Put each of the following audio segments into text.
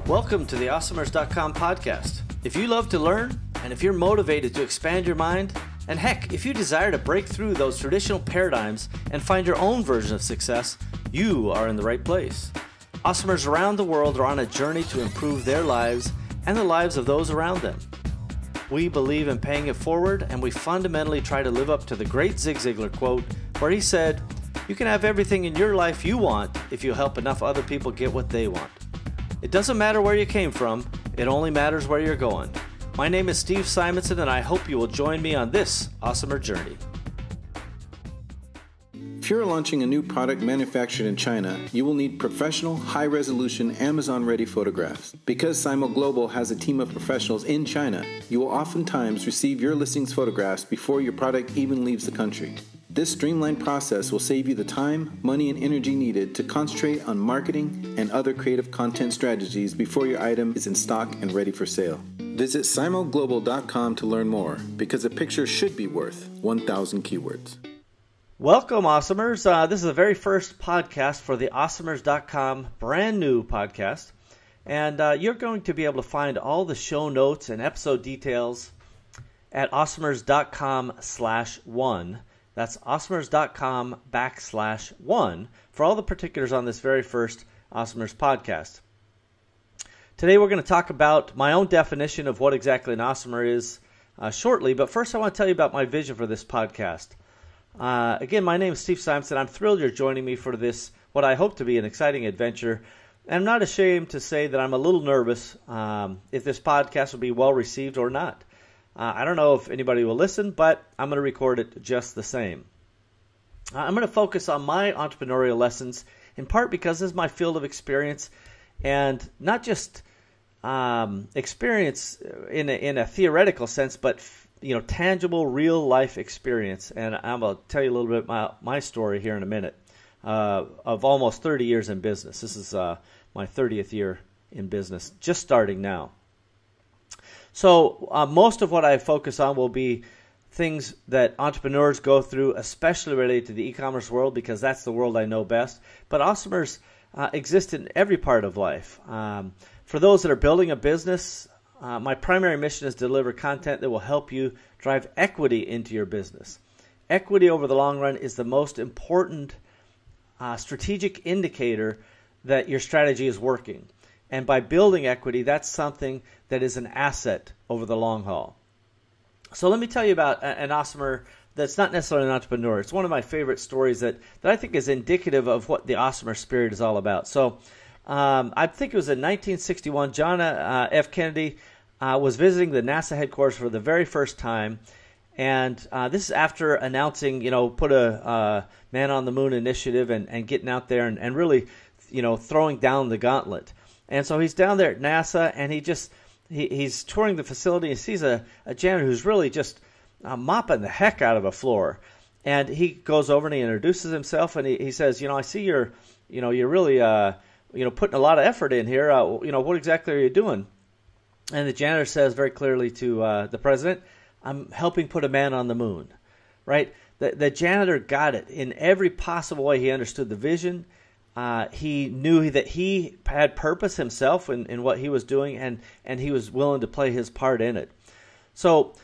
Welcome to the Awesomerscom podcast. If you love to learn, and if you're motivated to expand your mind, and heck, if you desire to break through those traditional paradigms and find your own version of success, you are in the right place. Awesomers around the world are on a journey to improve their lives and the lives of those around them. We believe in paying it forward, and we fundamentally try to live up to the great Zig Ziglar quote, where he said, "You can have everything in your life you want if you help enough other people get what they want." It doesn't matter where you came from, it only matters where you're going. My name is Steve Simonson, and I hope you will join me on this awesomer journey. If you're launching a new product manufactured in China, you will need professional, high-resolution, Amazon-ready photographs. Because Simo Global has a team of professionals in China, you will oftentimes receive your listings photographs before your product even leaves the country. This streamlined process will save you the time, money, and energy needed to concentrate on marketing and other creative content strategies before your item is in stock and ready for sale. Visit simoglobal.com to learn more, because a picture should be worth 1,000 keywords. Welcome, Awesomers. This is the very first podcast for the Awesomers.com brand new podcast. And you're going to be able to find all the show notes and episode details at Awesomers.com/1. That's Awesomers.com/1 for all the particulars on this very first Awesomers podcast. Today we're going to talk about my own definition of what exactly an awesomer is shortly, but first I want to tell you about my vision for this podcast. Again, my name is Steve Simonson. I'm thrilled you're joining me for this, what I hope to be an exciting adventure. And I'm not ashamed to say that I'm a little nervous if this podcast will be well received or not. I don't know if anybody will listen, but I'm going to record it just the same. I'm going to focus on my entrepreneurial lessons, in part because this is my field of experience, and not just experience in a theoretical sense, but tangible, real life experience. And I'm going to tell you a little bit about my story here in a minute of almost 30 years in business. This is my 30th year in business, just starting now. So most of what I focus on will be things that entrepreneurs go through, especially related to the e-commerce world, because that's the world I know best. But awesomers exist in every part of life. For those that are building a business, my primary mission is to deliver content that will help you drive equity into your business. Equity over the long run is the most important strategic indicator that your strategy is working. And by building equity, that's something that is an asset over the long haul. So let me tell you about an awesomer that's not necessarily an entrepreneur. It's one of my favorite stories that I think is indicative of what the awesomer spirit is all about. So I think it was in 1961, John F. Kennedy was visiting the NASA headquarters for the very first time. And this is after announcing, put a man on the moon initiative and getting out there and really, throwing down the gauntlet. And so he's down there at NASA, and he's touring the facility, and sees a janitor who's really just mopping the heck out of a floor. And he goes over and he introduces himself, and he says, I see you're really putting a lot of effort in here. What exactly are you doing? And the janitor says very clearly to the president, "I'm helping put a man on the moon." Right? The janitor got it in every possible way. He understood the vision. He knew that he had purpose himself in what he was doing, and he was willing to play his part in it. So,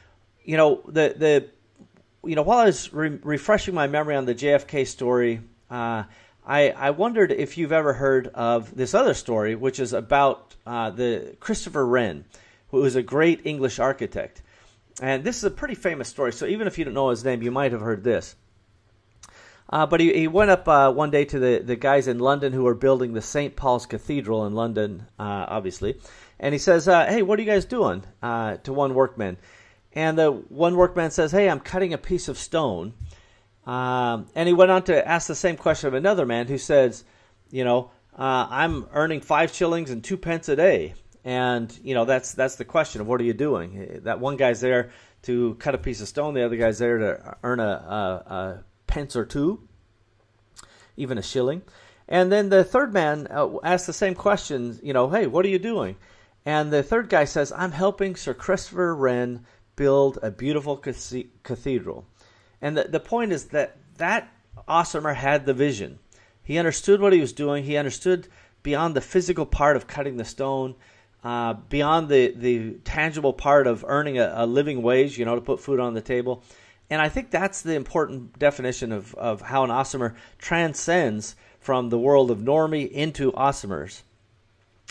while I was refreshing my memory on the JFK story, I wondered if you've ever heard of this other story, which is about the Christopher Wren, who was a great English architect. And this is a pretty famous story, so even if you don't know his name, you might have heard this. But he went up one day to the guys in London who were building the St. Paul's Cathedral in London, obviously. And he says, "Hey, what are you guys doing?" To one workman. And the one workman says, "Hey, I'm cutting a piece of stone." And he went on to ask the same question of another man who says, "I'm earning 5 shillings and 2 pence a day." And, that's the question of what are you doing? That one guy's there to cut a piece of stone. The other guy's there to earn a pence or 2, even a shilling. And then the third man asks the same question, "Hey, what are you doing?" And the third guy says, "I'm helping Sir Christopher Wren build a beautiful cathedral." And the point is that awesomer had the vision. He understood what he was doing. He understood beyond the physical part of cutting the stone, beyond the tangible part of earning a living wage, to put food on the table. And I think that's the important definition of how an awesomer transcends from the world of normie into awesomers.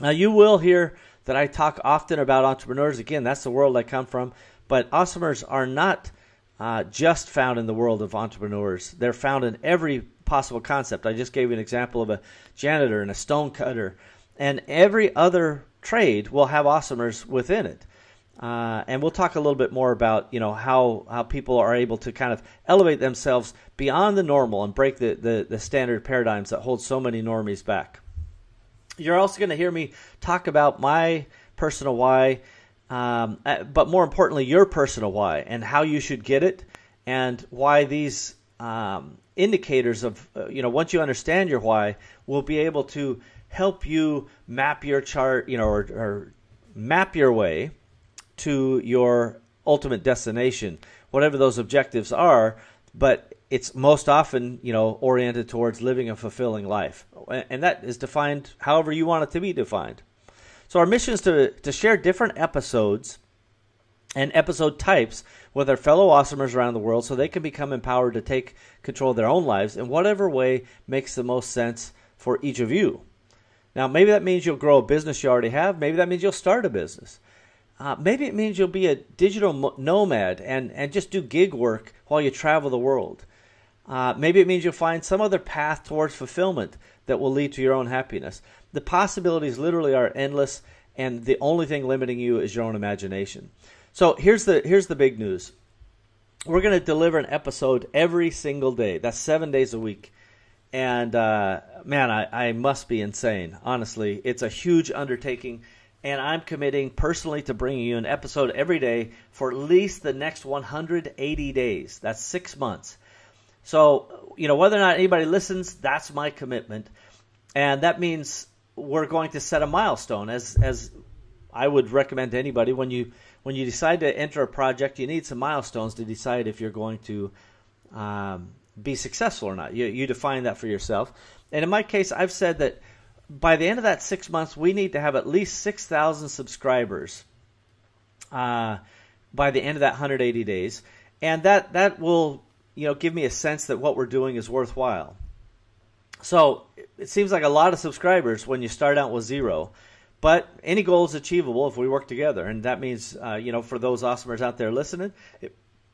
Now, you will hear that I talk often about entrepreneurs. Again, that's the world I come from. But awesomers are not just found in the world of entrepreneurs. They're found in every possible concept. I just gave you an example of a janitor and a stone cutter. And every other trade will have awesomers within it. And we'll talk a little bit more about, how people are able to kind of elevate themselves beyond the normal and break the standard paradigms that hold so many normies back. You're also going to hear me talk about my personal why, but more importantly, your personal why and how you should get it, and why these indicators of, once you understand your why, will be able to help you map your chart, or map your way to your ultimate destination, whatever those objectives are. But it's most often, oriented towards living a fulfilling life. And that is defined however you want it to be defined. So our mission is to share different episodes and episode types with our fellow awesomers around the world so they can become empowered to take control of their own lives in whatever way makes the most sense for each of you. Now, maybe that means you'll grow a business you already have. Maybe that means you'll start a business. Maybe it means you'll be a digital nomad and just do gig work while you travel the world. Maybe it means you'll find some other path towards fulfillment that will lead to your own happiness. The possibilities literally are endless, and the only thing limiting you is your own imagination. So here's the big news. We're going to deliver an episode every single day. That's 7 days a week. And man, I must be insane. Honestly, it's a huge undertaking. And I'm committing personally to bringing you an episode every day for at least the next 180 days. That's 6 months. So, whether or not anybody listens, that's my commitment. And that means we're going to set a milestone. As I would recommend to anybody, when you decide to enter a project, you need some milestones to decide if you're going to be successful or not. You define that for yourself. And in my case, I've said that by the end of that 6 months, we need to have at least 6,000 subscribers by the end of that 180 days. And that will, give me a sense that what we're doing is worthwhile. So it seems like a lot of subscribers when you start out with zero. But any goal is achievable if we work together. And that means, for those awesomers out there listening,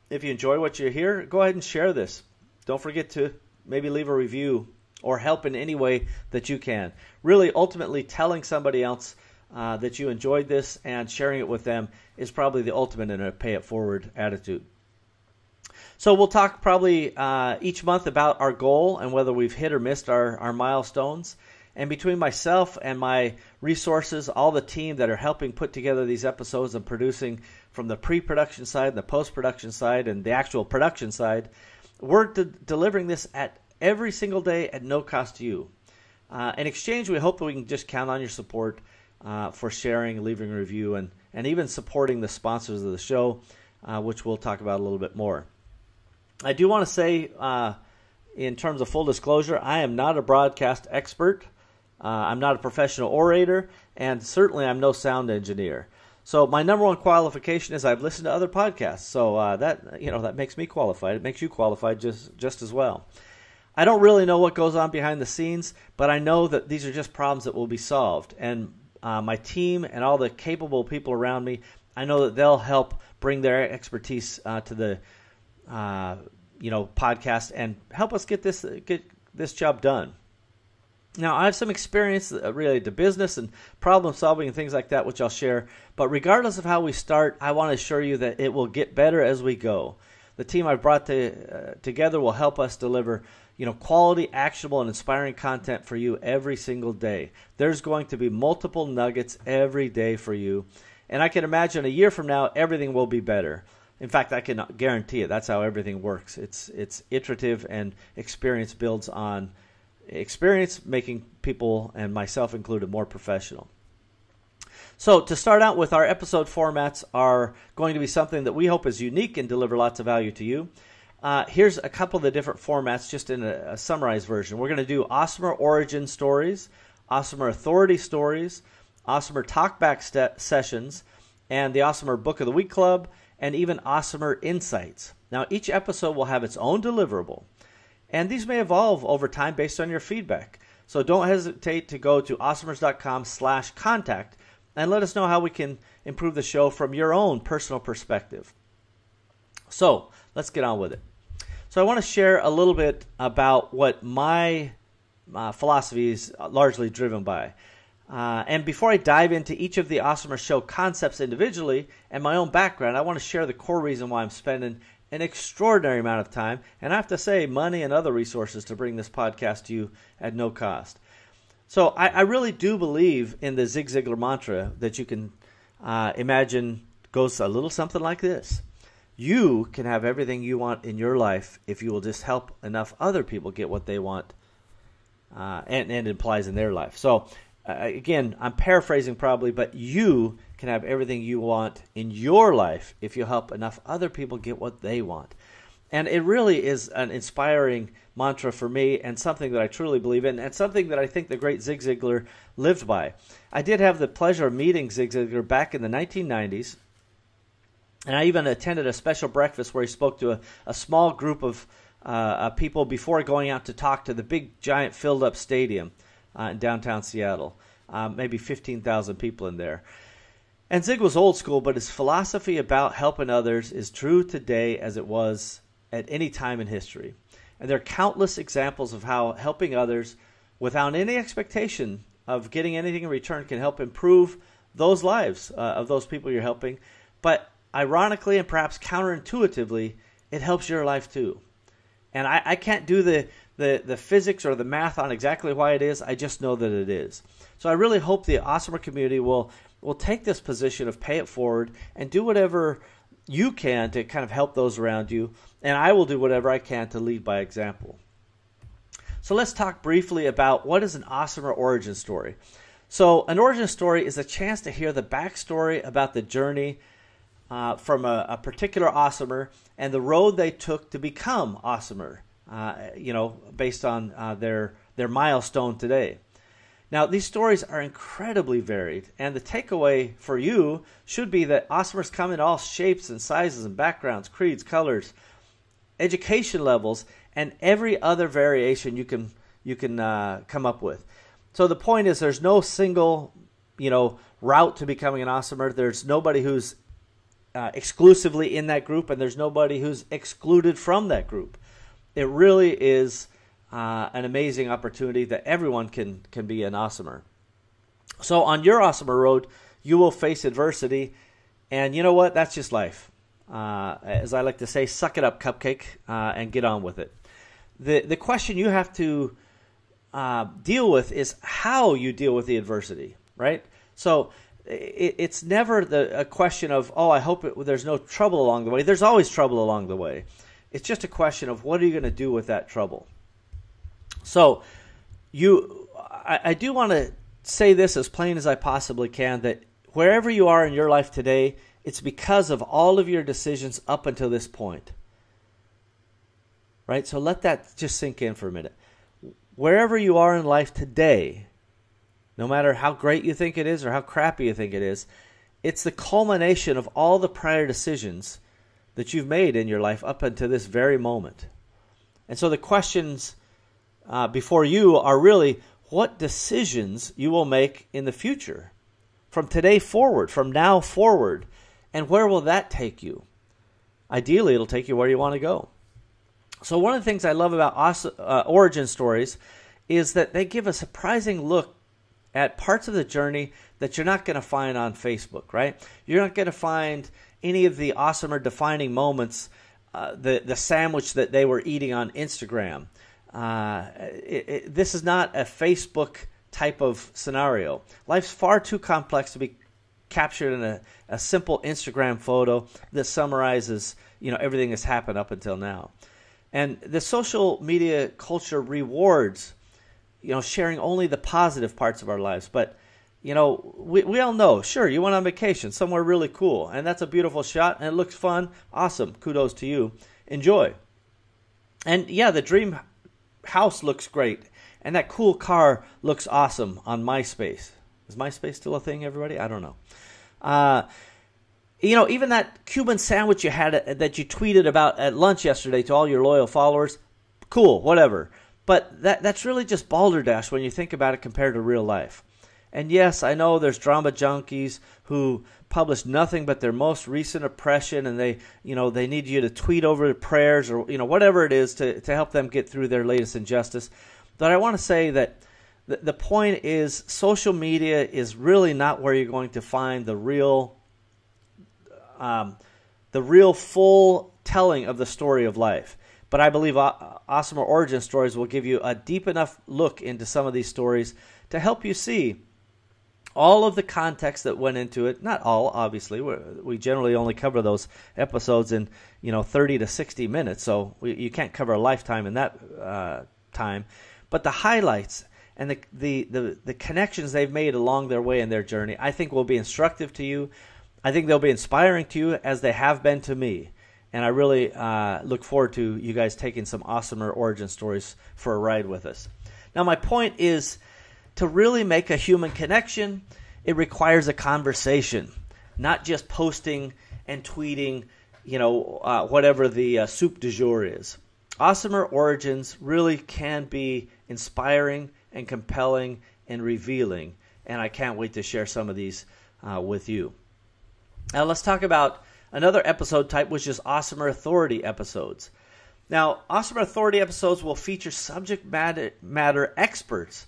if you enjoy what you hear, go ahead and share this. Don't forget to maybe leave a review or help in any way that you can. Really, ultimately, telling somebody else that you enjoyed this and sharing it with them is probably the ultimate in a pay-it-forward attitude. So we'll talk probably each month about our goal and whether we've hit or missed our milestones. And between myself and my resources, all the team that are helping put together these episodes and producing from the pre-production side, the post-production side, and the actual production side, we're delivering this at every single day at no cost to you. In exchange, we hope that we can just count on your support for sharing, leaving a review, and even supporting the sponsors of the show, which we'll talk about a little bit more. I do want to say, in terms of full disclosure, I am not a broadcast expert. I'm not a professional orator, and certainly I'm no sound engineer. So my number one qualification is I've listened to other podcasts. So that makes me qualified. It makes you qualified just as well. I don't really know what goes on behind the scenes, but I know that these are just problems that will be solved. And my team and all the capable people around me, I know that they'll help bring their expertise to the podcast and help us get this job done. Now, I have some experience related to business and problem solving and things like that, which I'll share. But regardless of how we start, I want to assure you that it will get better as we go. The team I've brought together will help us deliver, quality, actionable, and inspiring content for you every single day. There's going to be multiple nuggets every day for you. And I can imagine a year from now, everything will be better. In fact, I can guarantee it. That's how everything works. It's iterative, and experience builds on experience, making people, and myself included, more professional. So to start out with, our episode formats are going to be something that we hope is unique and deliver lots of value to you. Here's a couple of the different formats just in a summarized version. We're going to do Awesomer origin stories, Awesomer Authority Stories, Awesomer Talkback sessions, and the Awesomer Book of the Week Club, and even Awesomer Insights. Now, each episode will have its own deliverable, and these may evolve over time based on your feedback. So don't hesitate to go to awesomerscom.com/contact and let us know how we can improve the show from your own personal perspective. So let's get on with it. So I want to share a little bit about what my philosophy is largely driven by. And before I dive into each of the Awesomer Show concepts individually and my own background, I want to share the core reason why I'm spending an extraordinary amount of time, and I have to say money and other resources, to bring this podcast to you at no cost. So I really do believe in the Zig Ziglar mantra that you can imagine goes a little something like this. You can have everything you want in your life if you will just help enough other people get what they want, and it implies in their life. So again, I'm paraphrasing probably, but you can have everything you want in your life if you help enough other people get what they want. And it really is an inspiring mantra for me, and something that I truly believe in, and something that I think the great Zig Ziglar lived by. I did have the pleasure of meeting Zig Ziglar back in the 1990s, and I even attended a special breakfast where he spoke to a small group of people before going out to talk to the big, giant, filled-up stadium in downtown Seattle. Maybe 15,000 people in there. And Zig was old school, but his philosophy about helping others is true today as it was at any time in history. And there are countless examples of how helping others without any expectation of getting anything in return can help improve those lives of those people you're helping. But ironically and perhaps counterintuitively, it helps your life too. And I can't do the physics or the math on exactly why it is. I just know that it is. So I really hope the Awesomer community will take this position of pay it forward and do whatever you can to kind of help those around you. And I will do whatever I can to lead by example. So let's talk briefly about what is an Awesomer origin story. So an origin story is a chance to hear the backstory about the journey from a particular Awesomer and the road they took to become Awesomer, based on their milestone today. Now, these stories are incredibly varied, and the takeaway for you should be that Awesomers come in all shapes and sizes and backgrounds, creeds, colors, education levels, and every other variation you can come up with. So the point is, there's no single, route to becoming an Awesomer. There's nobody who's exclusively in that group, and there's nobody who's excluded from that group. It really is an amazing opportunity that everyone can be an Awesomer. So on your Awesomer road, you will face adversity, and you know what? That's just life. As I like to say, suck it up, cupcake, and get on with it. The question you have to deal with is how you deal with the adversity, right? So it's never a question of, I hope there's no trouble along the way. There's always trouble along the way. It's just a question of what are you going to do with that trouble. So I do want to say this as plain as I possibly can, that wherever you are in your life today, it's because of all of your decisions up until this point. Right? So let that just sink in for a minute. Wherever you are in life today, no matter how great you think it is or how crappy you think it is, it's the culmination of all the prior decisions that you've made in your life up until this very moment. And so the questions before you are really what decisions you will make in the future, from today forward, from now forward, and where will that take you? Ideally, it'll take you where you want to go. So one of the things I love about origin stories is that they give a surprising look at parts of the journey that you're not going to find on Facebook, right? You're not going to find any of the Awesomer defining moments, the sandwich that they were eating on Instagram. This is not a Facebook type of scenario. Life's far too complex to be captured in a simple Instagram photo that summarizes, everything that's happened up until now. And the social media culture rewards, sharing only the positive parts of our lives. But, we all know, sure, you went on vacation somewhere really cool, and that's a beautiful shot, and it looks fun. Awesome. Kudos to you. Enjoy. And, yeah, the dream house looks great, and that cool car looks awesome on MySpace. Is MySpace still a thing, everybody? I don't know. Even that Cuban sandwich you had that you tweeted about at lunch yesterday to all your loyal followers, cool, whatever. But that's really just balderdash when you think about it compared to real life. And yes, I know there's drama junkies who publish nothing but their most recent oppression, and they need you to tweet over the prayers or whatever it is to help them get through their latest injustice. But I want to say that the point is, social media is really not where you're going to find the real full telling of the story of life. But I believe Awesomer Origin Stories will give you a deep enough look into some of these stories to help you see all of the context that went into it. Not all, obviously. We generally only cover those episodes in 30 to 60 minutes, so you can't cover a lifetime in that time. But the highlights and the connections they've made along their way in their journey, I think will be instructive to you. I think they'll be inspiring to you as they have been to me. And I really look forward to you guys taking some awesomer origin stories for a ride with us. Now, my point is, to really make a human connection, it requires a conversation, not just posting and tweeting, whatever the soup du jour is. Awesomer Origins really can be inspiring and compelling and revealing, and I can't wait to share some of these with you. Now, let's talk about another episode type, which is Awesomer Authority episodes. Now, Awesomer Authority episodes will feature subject matter experts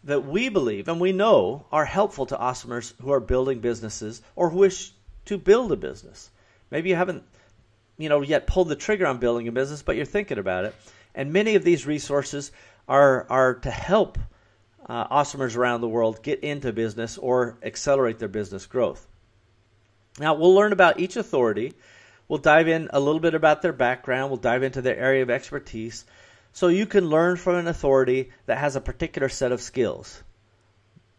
that we believe and we know are helpful to awesomers who are building businesses or who wish to build a business. Maybe you haven't yet pulled the trigger on building a business, but you're thinking about it. And many of these resources are to help awesomers around the world get into business or accelerate their business growth. Now, we'll learn about each authority. We'll dive in a little bit about their background. We'll dive into their area of expertise, so you can learn from an authority that has a particular set of skills.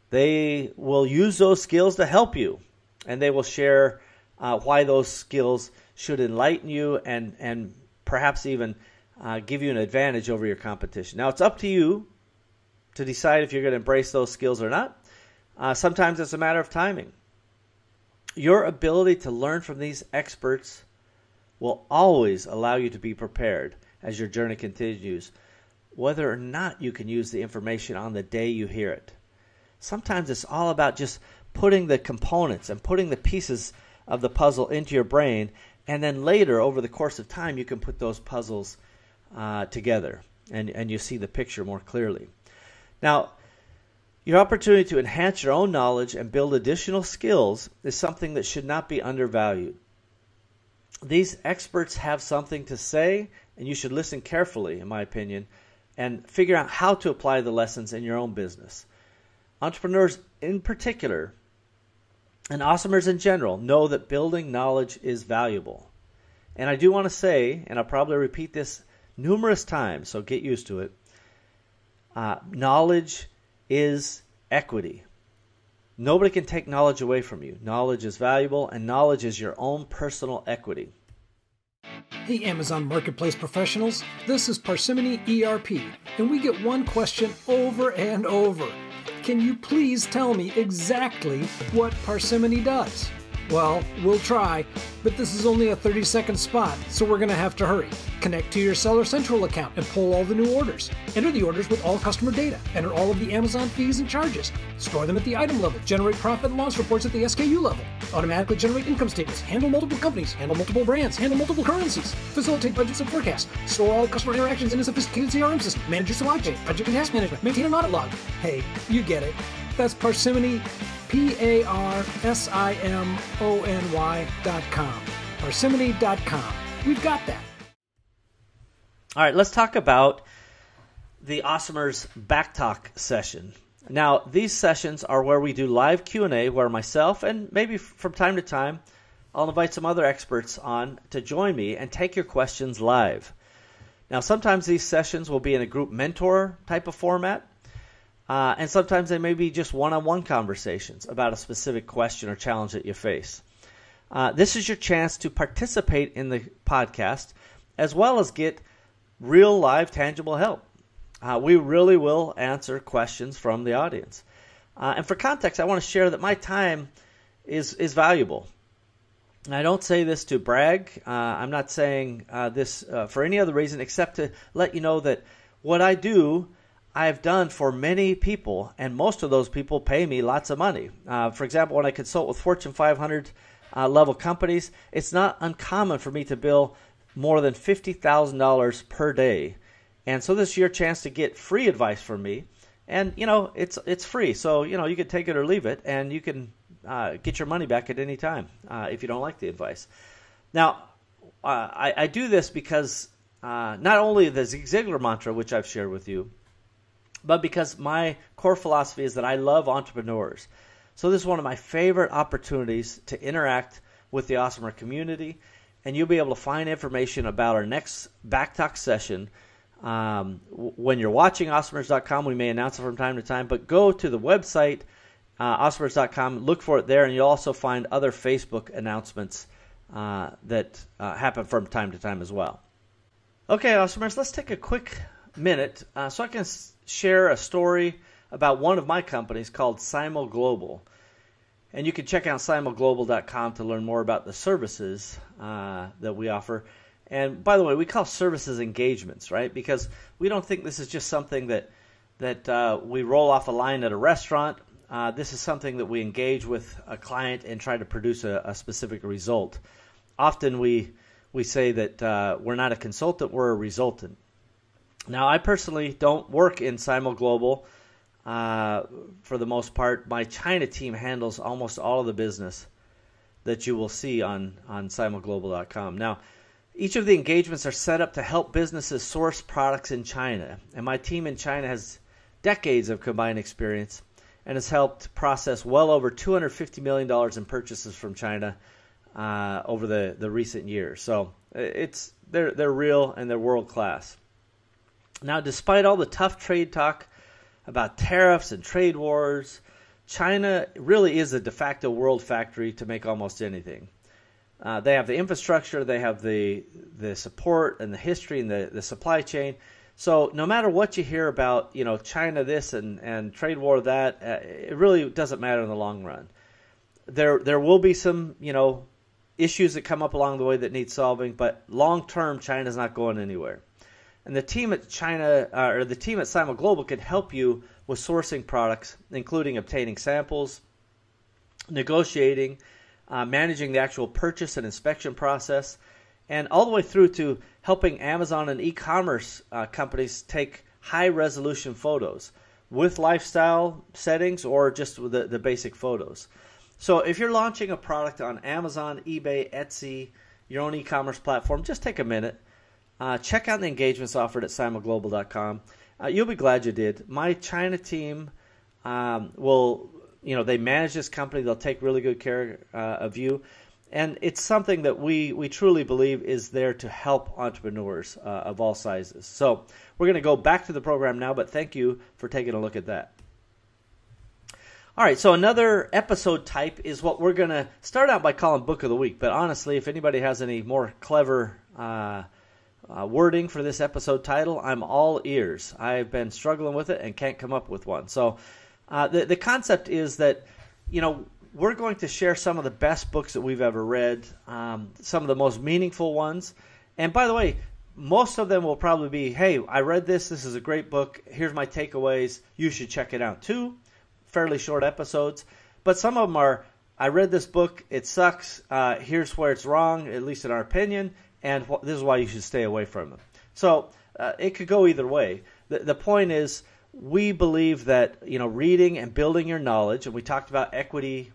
They will use those skills to help you, and they will share why those skills should enlighten you and perhaps even give you an advantage over your competition. Now, it's up to you to decide if you're going to embrace those skills or not. Sometimes it's a matter of timing. Your ability to learn from these experts will always allow you to be prepared as your journey continues, whether or not you can use the information on the day you hear it. Sometimes it's all about just putting the components and putting the pieces of the puzzle into your brain, and then later, over the course of time, you can put those puzzles together, and you see the picture more clearly. Now, your opportunity to enhance your own knowledge and build additional skills is something that should not be undervalued. These experts have something to say, and you should listen carefully, in my opinion, and figure out how to apply the lessons in your own business. Entrepreneurs in particular, and awesomers in general, know that building knowledge is valuable. And I do want to say, and I'll probably repeat this numerous times, so get used to it, knowledge is equity. Nobody can take knowledge away from you. Knowledge is valuable, and knowledge is your own personal equity. Hey Amazon Marketplace professionals, this is Parsimony ERP, and we get one question over and over. Can you please tell me exactly what Parsimony does? Well, we'll try, but this is only a 30-second spot, so we're going to have to hurry. Connect to your Seller Central account and pull all the new orders. Enter the orders with all customer data. Enter all of the Amazon fees and charges. Store them at the item level. Generate profit and loss reports at the SKU level. Automatically generate income statements. Handle multiple companies. Handle multiple brands. Handle multiple currencies. Facilitate budgets and forecasts. Store all customer interactions in a sophisticated CRM system. Manage your supply chain. Project and task management. Maintain an audit log. Hey, you get it. That's Parsimony, Parsimony.com. Parsimony.com. We've got that. All right, let's talk about the Awesomers Backtalk session. Now, these sessions are where we do live Q&A, where myself and maybe from time to time, I'll invite some other experts on to join me and take your questions live. Now, sometimes these sessions will be in a group mentor type of format, and sometimes they may be just one-on-one conversations about a specific question or challenge that you face. This is your chance to participate in the podcast as well as get real, live, tangible help. we really will answer questions from the audience. And for context, I want to share that my time is valuable. And I don't say this to brag. I'm not saying this for any other reason except to let you know that what I do, I've done for many people, and most of those people pay me lots of money. For example, when I consult with Fortune 500 level companies, it's not uncommon for me to bill more than $50,000 per day. And so this is your chance to get free advice from me. And, it's free. So, you can take it or leave it, and you can get your money back at any time if you don't like the advice. Now, I do this because not only the Zig Ziglar mantra, which I've shared with you, but because my core philosophy is that I love entrepreneurs. So this is one of my favorite opportunities to interact with the Awesomer community, and you'll be able to find information about our next Backtalk session. When you're watching Awesomers.com, we may announce it from time to time, but go to the website, Awesomers.com, look for it there, and you'll also find other Facebook announcements that happen from time to time as well. Okay, Awesomers, let's take a quick minute so I can share a story about one of my companies called Simul Global. And you can check out simulglobal.com to learn more about the services that we offer. And by the way, we call services engagements, right? Because we don't think this is just something that we roll off a line at a restaurant. This is something that we engage with a client and try to produce a specific result. Often we say that we're not a consultant, we're a resultant. Now, I personally don't work in Simul Global for the most part. My China team handles almost all of the business that you will see on simulglobal.com. Now, each of the engagements are set up to help businesses source products in China. And my team in China has decades of combined experience and has helped process well over $250 million in purchases from China over the recent years. So they're real and they're world class. Now, despite all the tough trade talk about tariffs and trade wars, China really is a de facto world factory to make almost anything. They have the infrastructure, they have the support and the history and the supply chain. So no matter what you hear about, China this and trade war that, it really doesn't matter in the long run. There will be some, issues that come up along the way that need solving, but long term, China's not going anywhere. And the team at the team at Simul Global can help you with sourcing products, including obtaining samples, negotiating, managing the actual purchase and inspection process, and all the way through to helping Amazon and e-commerce companies take high-resolution photos with lifestyle settings or just with the basic photos. So if you're launching a product on Amazon, eBay, Etsy, your own e-commerce platform, just take a minute. Check out the engagements offered at simulglobal.com. You'll be glad you did. My China team will, they manage this company. They'll take really good care of you. And it's something that we truly believe is there to help entrepreneurs of all sizes. So we're going to go back to the program now, but thank you for taking a look at that. All right, so another episode type is what we're going to start out by calling Book of the Week. But honestly, if anybody has any more clever wording for this episode title, I'm all ears. I've been struggling with it and can't come up with one. So the concept is that, we're going to share some of the best books that we've ever read, some of the most meaningful ones. And by the way, most of them will probably be, hey, I read this. This is a great book. Here's my takeaways. You should check it out too. Fairly short episodes. But some of them are, I read this book. It sucks. Here's where it's wrong, at least in our opinion. And this is why you should stay away from it. So it could go either way. The point is, we believe that reading and building your knowledge, and we talked about equity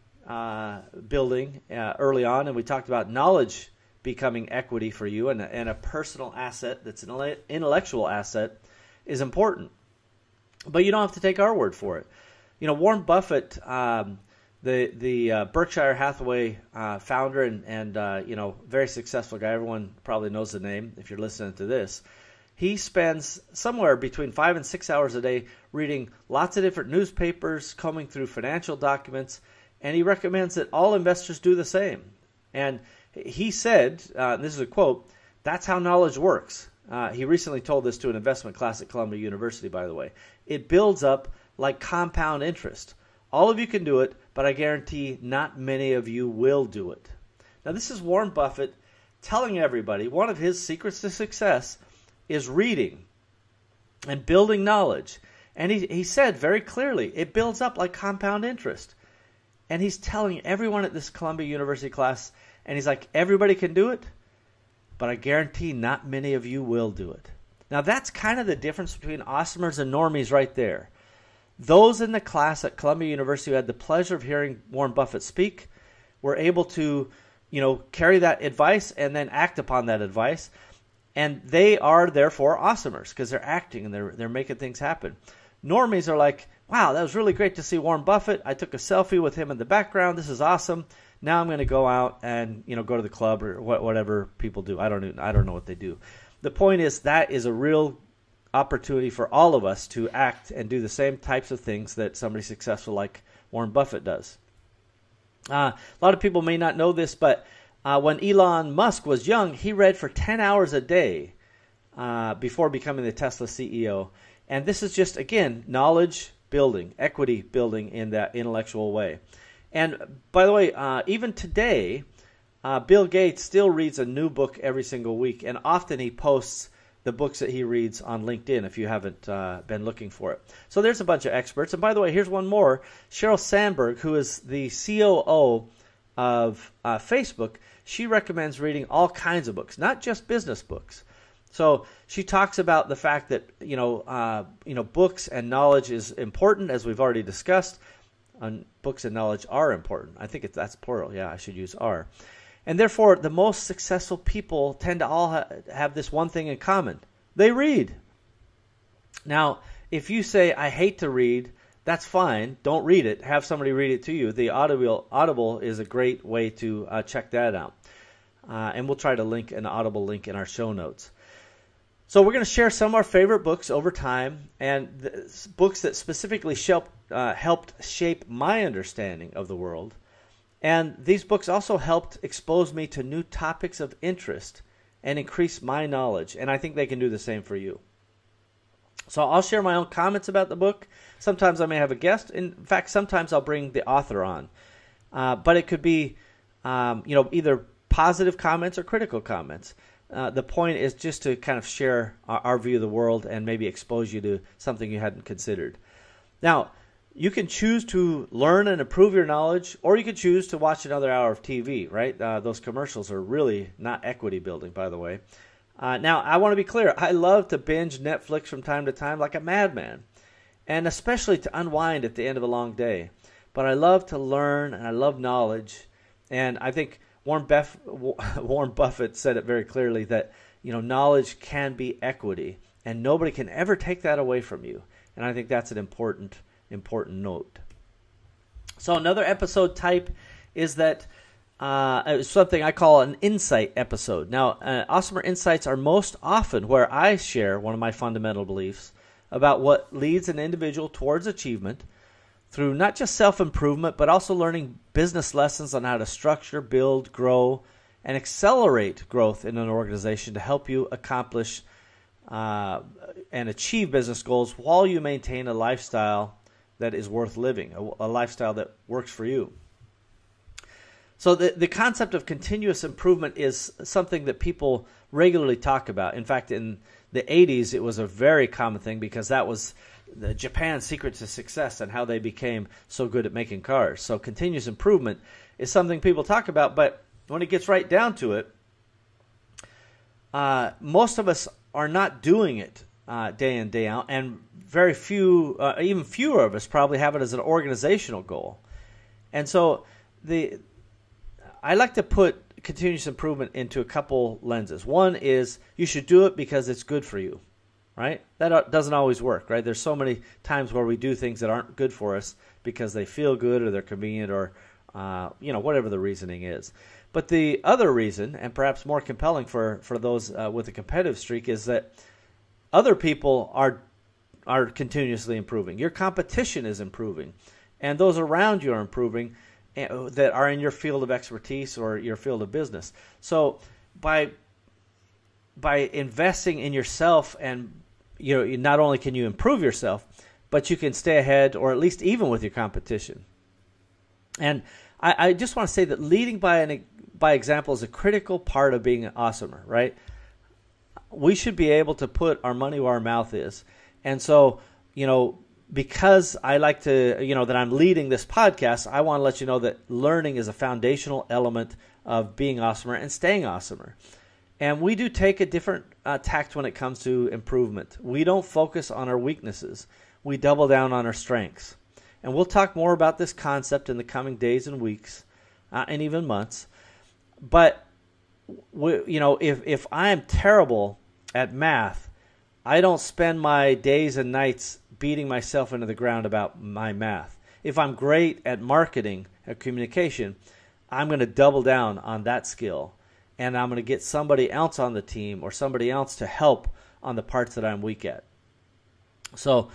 building early on, and we talked about knowledge becoming equity for you, and a personal asset that's an intellectual asset is important. But you don't have to take our word for it. Warren Buffett, the Berkshire Hathaway founder and very successful guy. Everyone probably knows the name if you're listening to this. He spends somewhere between 5 and 6 hours a day reading lots of different newspapers, combing through financial documents, and he recommends that all investors do the same. And he said, and this is a quote, "That's how knowledge works. he recently told this to an investment class at Columbia University, by the way. It builds up like compound interest. All of you can do it, but I guarantee not many of you will do it. Now, this is Warren Buffett telling everybody one of his secrets to success is reading and building knowledge. And he said very clearly, it builds up like compound interest. And he's telling everyone at this Columbia University class, and he's like, everybody can do it, but I guarantee not many of you will do it. Now, that's kind of the difference between Awesomers and Normies right there. Those in the class at Columbia University who had the pleasure of hearing Warren Buffett speak were able to, carry that advice and then act upon that advice. And they are, therefore, Awesomers because they're acting and they're making things happen. Normies are like, wow, that was really great to see Warren Buffett. I took a selfie with him in the background. This is awesome. Now I'm going to go out and, go to the club or whatever people do. I don't know what they do. The point is that is a real opportunity for all of us to act and do the same types of things that somebody successful like Warren Buffett does. A lot of people may not know this, but when Elon Musk was young, he read for 10 hours a day before becoming the Tesla CEO. And this is just, again, knowledge building, equity building in that intellectual way. And by the way, even today, Bill Gates still reads a new book every single week, and often he posts the books that he reads on LinkedIn if you haven't been looking for it. So there's a bunch of experts. And by the way, here's one more. Sheryl Sandberg, who is the COO of Facebook, she recommends reading all kinds of books, not just business books. So she talks about the fact that books and knowledge is important, as we've already discussed. Books and knowledge are important. I think that's plural. Yeah, I should use are. And therefore, the most successful people tend to all have this one thing in common. They read. Now, if you say, I hate to read, that's fine. Don't read it. Have somebody read it to you. The Audible is a great way to check that out. And we'll try to link an Audible link in our show notes. So we're going to share some of our favorite books over time, and books that specifically helped shape my understanding of the world. And these books also helped expose me to new topics of interest and increase my knowledge. And I think they can do the same for you. So I'll share my own comments about the book. Sometimes I may have a guest. In fact, sometimes I'll bring the author on. But it could be, either positive comments or critical comments. The point is just to kind of share our view of the world and maybe expose you to something you hadn't considered. Now, you can choose to learn and improve your knowledge, or you can choose to watch another hour of TV, right? Those commercials are really not equity building, by the way. Now, I want to be clear. I love to binge Netflix from time to time like a madman, and especially to unwind at the end of a long day. But I love to learn, and I love knowledge, and I think Warren Buffett said it very clearly that knowledge can be equity, and nobody can ever take that away from you. And I think that's an important note. So another episode type is that something I call an insight episode. Now, Awesomer Insights are most often where I share one of my fundamental beliefs about what leads an individual towards achievement through not just self-improvement, but also learning business lessons on how to structure, build, grow, and accelerate growth in an organization to help you accomplish and achieve business goals while you maintain a lifestyle that is worth living, a lifestyle that works for you. So the concept of continuous improvement is something that people regularly talk about. In fact, in the 80s, it was a very common thing because that was Japan's secret to success and how they became so good at making cars. So continuous improvement is something people talk about, but when it gets right down to it, most of us are not doing it day in, day out, and very few, even fewer of us probably have it as an organizational goal. And so I like to put continuous improvement into a couple lenses. One is you should do it because it's good for you, right? That doesn't always work, right? There's so many times where we do things that aren't good for us because they feel good or they're convenient or whatever the reasoning is. But the other reason, and perhaps more compelling for those with a competitive streak, is that other people are continuously improving. Your competition is improving, and those around you are improving that are in your field of expertise or your field of business. So by by investing in yourself, and not only can you improve yourself, but you can stay ahead or at least even with your competition. And I just want to say that leading by example is a critical part of being an awesomer, right? We should be able to put our money where our mouth is. And so, because I like to, that I'm leading this podcast, I want to let you know that learning is a foundational element of being awesomer and staying awesomer. And we do take a different tact when it comes to improvement. We don't focus on our weaknesses. We double down on our strengths. And we'll talk more about this concept in the coming days and weeks and even months. But, if I am terrible at math, I don't spend my days and nights beating myself into the ground about my math. If I'm great at marketing, at communication, I'm going to double down on that skill. And I'm going to get somebody else on the team or somebody else to help on the parts that I'm weak at. So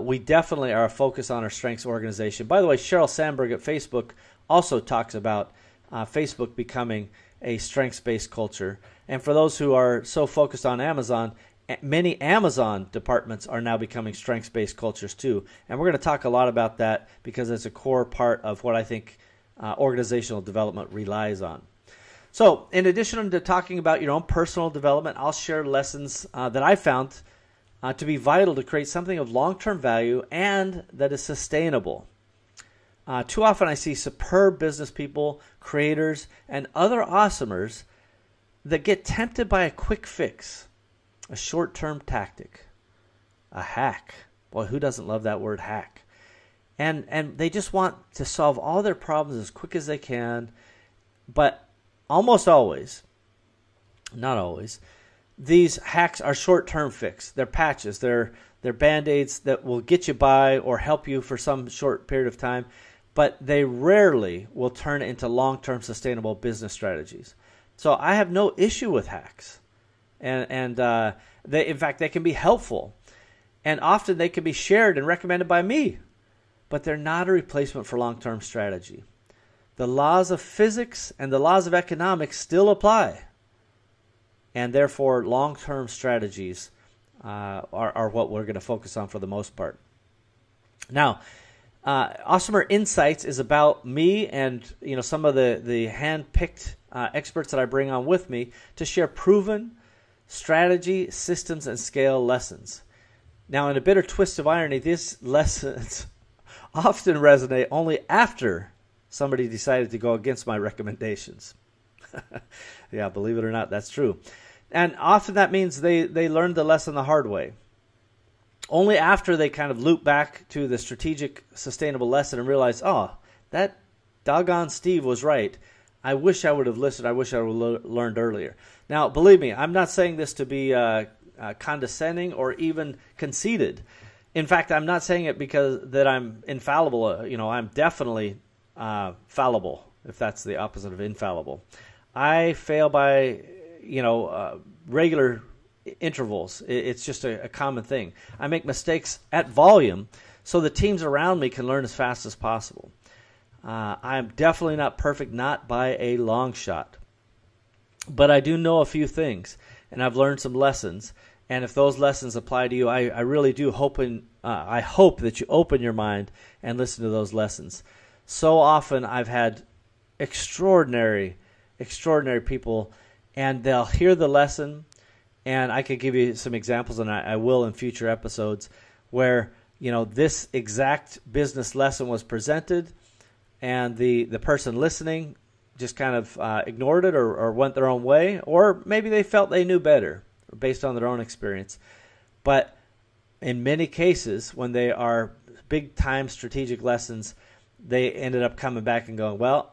we definitely are a focus on our strengths organization. By the way, Sheryl Sandberg at Facebook also talks about Facebook becoming a strengths-based culture. And for those who are so focused on Amazon, many Amazon departments are now becoming strengths-based cultures too. And we're going to talk a lot about that because it's a core part of what I think organizational development relies on. So in addition to talking about your own personal development, I'll share lessons that I found to be vital to create something of long-term value and that is sustainable. Too often I see superb business people, creators, and other awesomers that get tempted by a quick fix, a short-term tactic, a hack. Boy, who doesn't love that word hack? And they just want to solve all their problems as quick as they can, but almost always, not always, these hacks are short-term fix. They're patches. They're Band-Aids that will get you by or help you for some short period of time, but they rarely will turn into long-term sustainable business strategies. So I have no issue with hacks. And they, in fact, they can be helpful. And often they can be shared and recommended by me. But they're not a replacement for long-term strategy. The laws of physics and the laws of economics still apply. And therefore, long-term strategies are what we're going to focus on for the most part. Now, Awesomer Insights is about me and some of the hand-picked experts that I bring on with me to share proven strategy, systems, and scale lessons. Now, in a bitter twist of irony, these lessons often resonate only after somebody decided to go against my recommendations. Yeah, believe it or not, that's true. And often that means they learned the lesson the hard way. Only after they kind of loop back to the strategic, sustainable lesson and realize, oh, that doggone Steve was right. I wish I would have listened. I wish I would have learned earlier. Now, believe me, I'm not saying this to be condescending or even conceited. In fact, I'm not saying it because that I'm infallible. I'm definitely fallible, if that's the opposite of infallible. I fail by, regular intervals. It's just a common thing. I make mistakes at volume so the teams around me can learn as fast as possible. I'm definitely not perfect, not by a long shot. But I do know a few things, and I've learned some lessons. And if those lessons apply to you, I really do I hope that you open your mind and listen to those lessons. So often I've had extraordinary people, and they'll hear the lesson, and I could give you some examples, and I will in future episodes, where this exact business lesson was presented, and the person listening just kind of ignored it or went their own way, or maybe they felt they knew better based on their own experience. But in many cases, when they are big-time strategic lessons, they ended up coming back and going, well,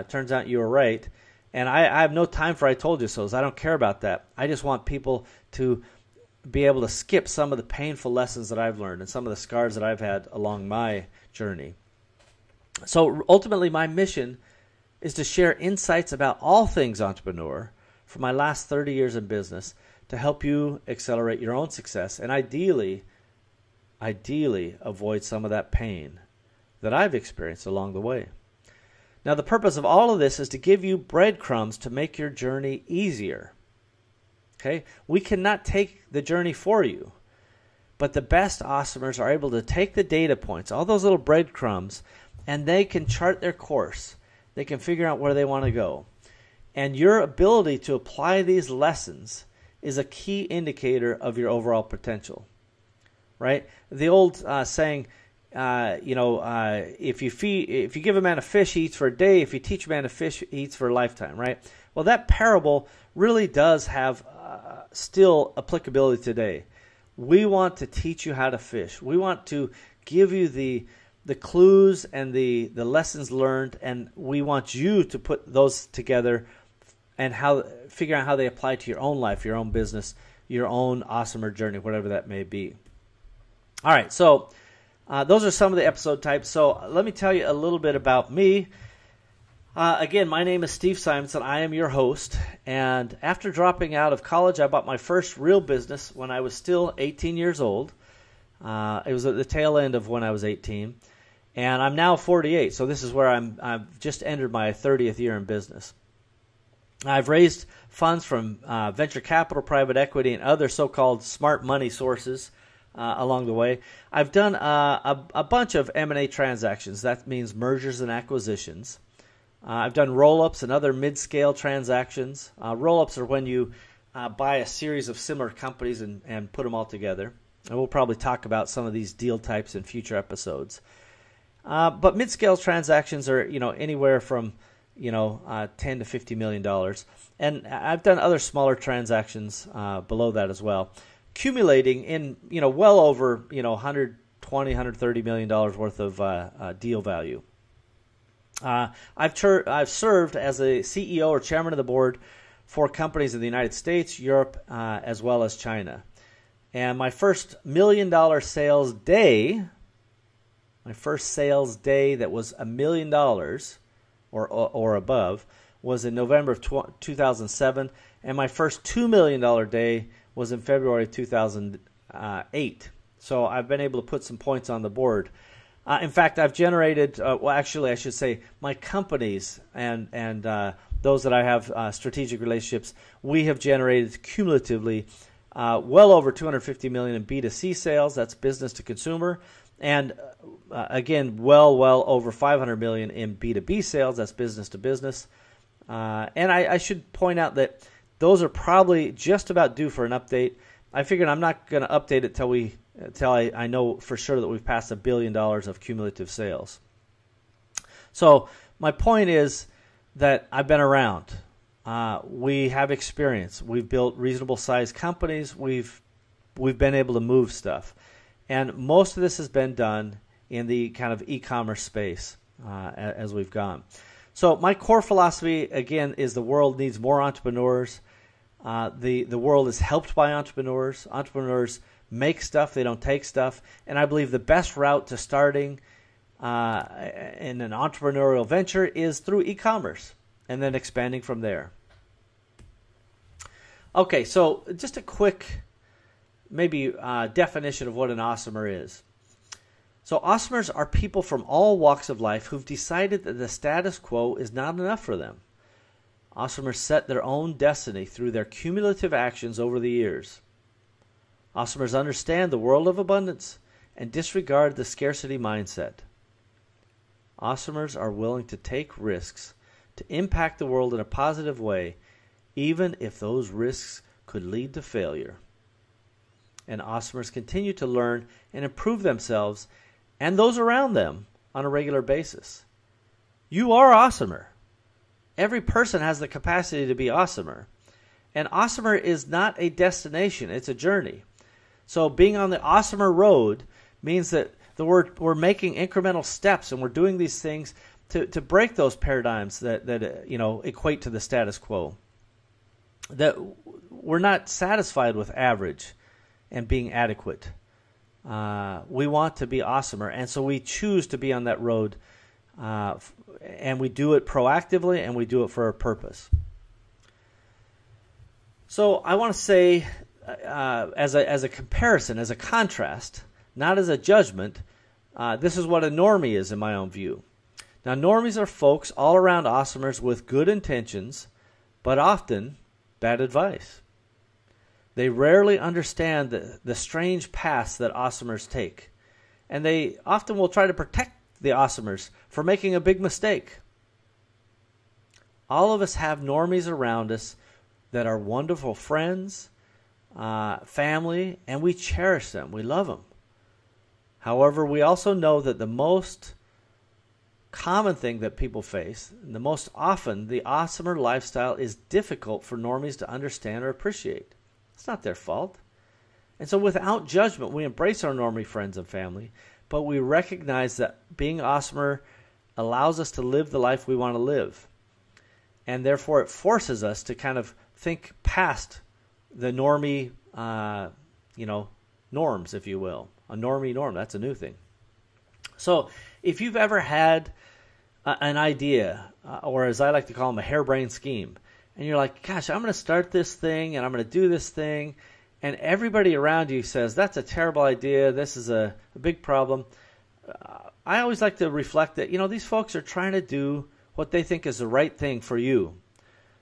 turns out you were right. And I have no time for I told you so's. I don't care about that. I just want people to be able to skip some of the painful lessons that I've learned and some of the scars that I've had along my journey. So ultimately, my mission is to share insights about all things entrepreneur from my last 30 years in business to help you accelerate your own success and ideally avoid some of that pain that I've experienced along the way. Now, the purpose of all of this is to give you breadcrumbs to make your journey easier. Okay? We cannot take the journey for you. But the best awesomers are able to take the data points, all those little breadcrumbs, and they can chart their course. They can figure out where they want to go. And your ability to apply these lessons is a key indicator of your overall potential. Right? The old saying, if you give a man a fish, he eats for a day. If you teach a man to fish, he eats for a lifetime. Right? Well, that parable really does have still applicability today. We want to teach you how to fish. We want to give you the clues and the lessons learned, and we want you to put those together and figure out how they apply to your own life, your own business, your own awesomer journey, whatever that may be. All right, so those are some of the episode types. So let me tell you a little bit about me. Again, my name is Steve Simonson. I am your host. And after dropping out of college, I bought my first real business when I was still 18 years old. It was at the tail end of when I was 18. And I'm now 48, so this is where I've just entered my 30th year in business. I've raised funds from venture capital, private equity, and other so-called smart money sources along the way. I've done a bunch of M&A transactions. That means mergers and acquisitions. I've done roll-ups and other mid-scale transactions. Roll-ups are when you buy a series of similar companies and put them all together. And we'll probably talk about some of these deal types in future episodes. But mid-scale transactions are, anywhere from, $10 to $50 million. And I've done other smaller transactions below that as well, accumulating in, well over, $120, $130 million worth of deal value. I've served as a CEO or chairman of the board for companies in the United States, Europe, as well as China. And my first $1 million sales day, that was $1 million or above, was in November of 2007, and my first $2 million day was in February of 2008. So I've been able to put some points on the board. In fact, I've generated, I should say, my companies and those that I have strategic relationships, we have generated cumulatively well over $250 million in B2C sales. That's business to consumer. And again, well over $500 million in B2B sales. That's business to business. And I should point out that those are probably just about due for an update. I figured I'm not going to update it till I know for sure that we've passed $1 billion of cumulative sales. So my point is that I've been around. We have experience. We've built reasonable sized companies. We've been able to move stuff. And most of this has been done in the kind of e-commerce space as we've gone. So my core philosophy, again, is the world needs more entrepreneurs. The world is helped by entrepreneurs. Entrepreneurs make stuff, they don't take stuff. And I believe the best route to starting in an entrepreneurial venture is through e-commerce and then expanding from there. Okay, so just a quick definition of what an awesomer is. So awesomers are people from all walks of life who've decided that the status quo is not enough for them. Awesomers set their own destiny through their cumulative actions over the years. Awesomers understand the world of abundance and disregard the scarcity mindset. Awesomers are willing to take risks to impact the world in a positive way, even if those risks could lead to failure. And awesomers continue to learn and improve themselves and those around them on a regular basis. You are awesomer. Every person has the capacity to be awesomer. And awesomer is not a destination, it's a journey. So being on the awesomer road means that we're making incremental steps and we're doing these things to break those paradigms that equate to the status quo. That we're not satisfied with average and being adequate. We want to be awesomer, and so we choose to be on that road, and we do it proactively, and we do it for a purpose. So I want to say, as a comparison, as a contrast, not as a judgment, this is what a normie is in my own view. Now, normies are folks all around awesomers with good intentions, but often bad advice. They rarely understand the strange paths that awesomers take. And they often will try to protect the awesomers from making a big mistake. All of us have normies around us that are wonderful friends, family, and we cherish them. We love them. However, we also know that the most common thing that people face, and the most often, the awesomer lifestyle is difficult for normies to understand or appreciate. It's not their fault. And so without judgment, we embrace our normie friends and family, but we recognize that being awesomer allows us to live the life we want to live. And therefore, it forces us to kind of think past the normie, norms, if you will. A normie norm, that's a new thing. So if you've ever had an idea, or as I like to call them, a harebrained scheme, and you're like, gosh, I'm going to start this thing, and I'm going to do this thing, and everybody around you says, that's a terrible idea, this is a big problem, I always like to reflect that, these folks are trying to do what they think is the right thing for you.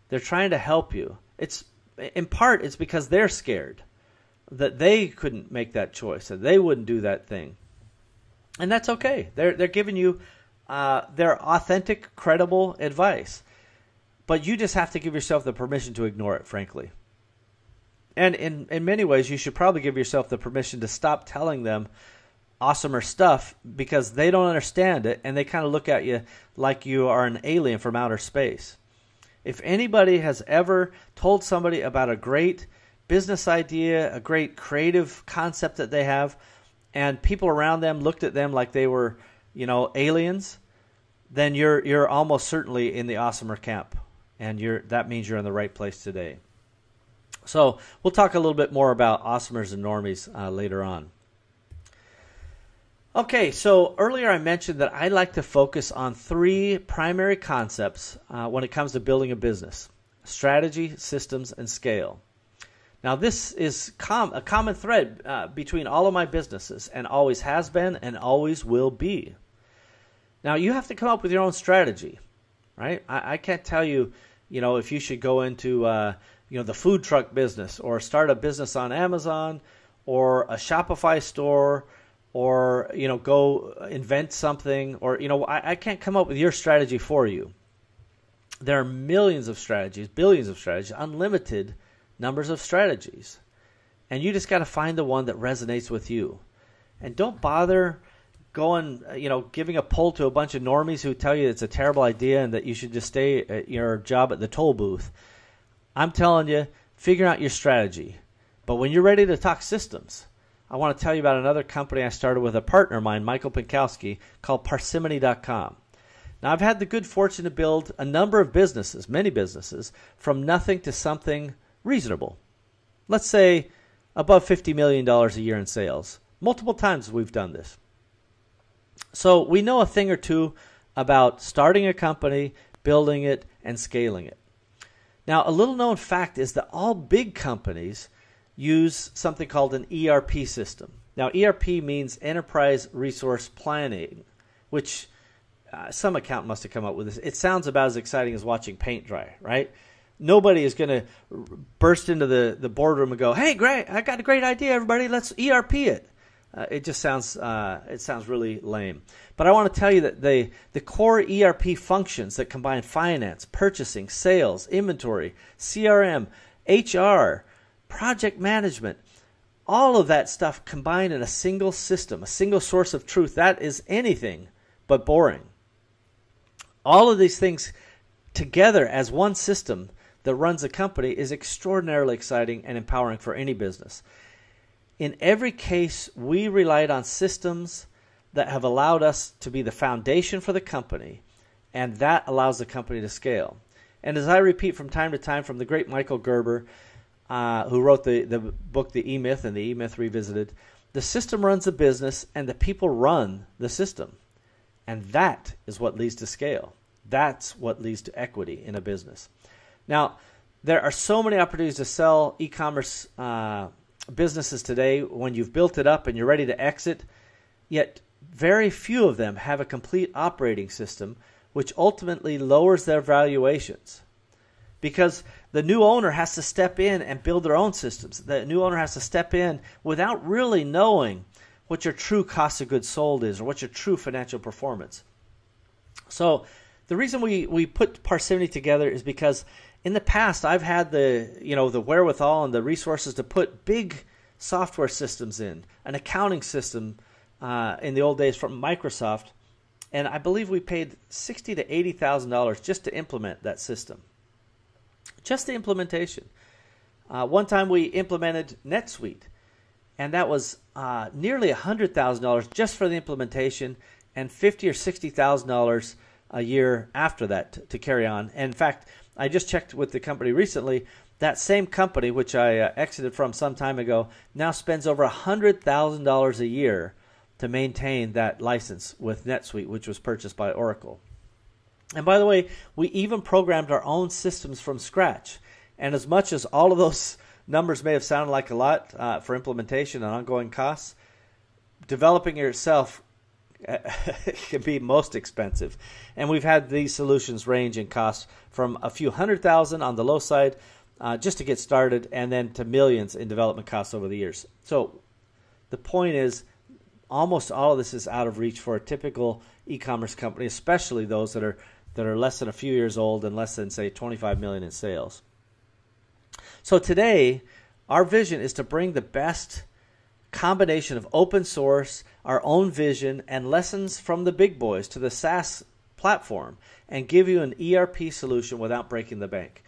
They're trying to help you. In part, it's because they're scared that they couldn't make that choice, that they wouldn't do that thing. And that's okay. They're giving you their authentic, credible advice. But you just have to give yourself the permission to ignore it, frankly. And in many ways, you should probably give yourself the permission to stop telling them awesomer stuff because they don't understand it, and they kind of look at you like you are an alien from outer space. If anybody has ever told somebody about a great business idea, a great creative concept that they have, and people around them looked at them like they were, aliens, then you're almost certainly in the awesomer camp, and that means you're in the right place today. So we'll talk a little bit more about awesomers and normies later on. Okay, so earlier I mentioned that I like to focus on 3 primary concepts when it comes to building a business: strategy, systems, and scale. Now, this is a common thread between all of my businesses, and always has been and always will be. Now, you have to come up with your own strategy, right? I can't tell you, if you should go into, the food truck business, or start a business on Amazon, or a Shopify store, or, go invent something, or, I can't come up with your strategy for you. There are millions of strategies, billions of strategies, unlimited numbers of strategies. And you just got to find the one that resonates with you. And don't bother going, giving a poll to a bunch of normies who tell you it's a terrible idea and that you should just stay at your job at the toll booth. I'm telling you, figure out your strategy. But when you're ready to talk systems, I want to tell you about another company I started with a partner of mine, Michael Pinkowski, called Parsimony.com. Now, I've had the good fortune to build a number of businesses, many businesses, from nothing to something reasonable. Let's say above $50 million a year in sales. Multiple times we've done this. So we know a thing or two about starting a company, building it, and scaling it. Now, a little known fact is that all big companies use something called an ERP system. Now, ERP means Enterprise Resource Planning, which some accountant must have come up with this. It sounds about as exciting as watching paint dry, right? Nobody is going to burst into the boardroom and go, "Hey, great! I got a great idea, everybody. Let's ERP it." It just sounds really lame. But I want to tell you that the core ERP functions that combine finance, purchasing, sales, inventory, CRM, HR, project management, all of that stuff combined in a single system, a single source of truth, that is anything but boring. All of these things together as one system that runs a company is extraordinarily exciting and empowering for any business. In every case, we relied on systems that have allowed us to be the foundation for the company, and that allows the company to scale. And as I repeat from time to time from the great Michael Gerber, who wrote the book The E-Myth and The E-Myth Revisited, the system runs the business and the people run the system. And that is what leads to scale. That's what leads to equity in a business. Now, there are so many opportunities to sell e-commerce businesses today when you've built it up and you're ready to exit, yet very few of them have a complete operating system, which ultimately lowers their valuations. Because the new owner has to step in and build their own systems. The new owner has to step in without really knowing what your true cost of goods sold is or what your true financial performance. So the reason we put Parsimony together is because in the past I've had the wherewithal and the resources to put big software systems in, an accounting system in the old days from Microsoft, and I believe we paid $60,000 to $80,000 just to implement that system. Just the implementation. One time we implemented NetSuite, and that was nearly $100,000 just for the implementation, and $50,000 or $60,000 a year after that to carry on. And in fact, I just checked with the company recently. That same company, which I exited from some time ago, now spends over $100,000 a year to maintain that license with NetSuite, which was purchased by Oracle. And by the way, we even programmed our own systems from scratch. And as much as all of those numbers may have sounded like a lot for implementation and ongoing costs, developing it yourself can be most expensive. And we've had these solutions range in costs from a few $100,000 on the low side just to get started, and then to millions in development costs over the years. So the point is, almost all of this is out of reach for a typical e-commerce company, especially those that are less than a few years old and less than, say, 25 million in sales. So today, our vision is to bring the best combination of open source, our own vision, and lessons from the big boys to the SaaS platform, and give you an ERP solution without breaking the bank.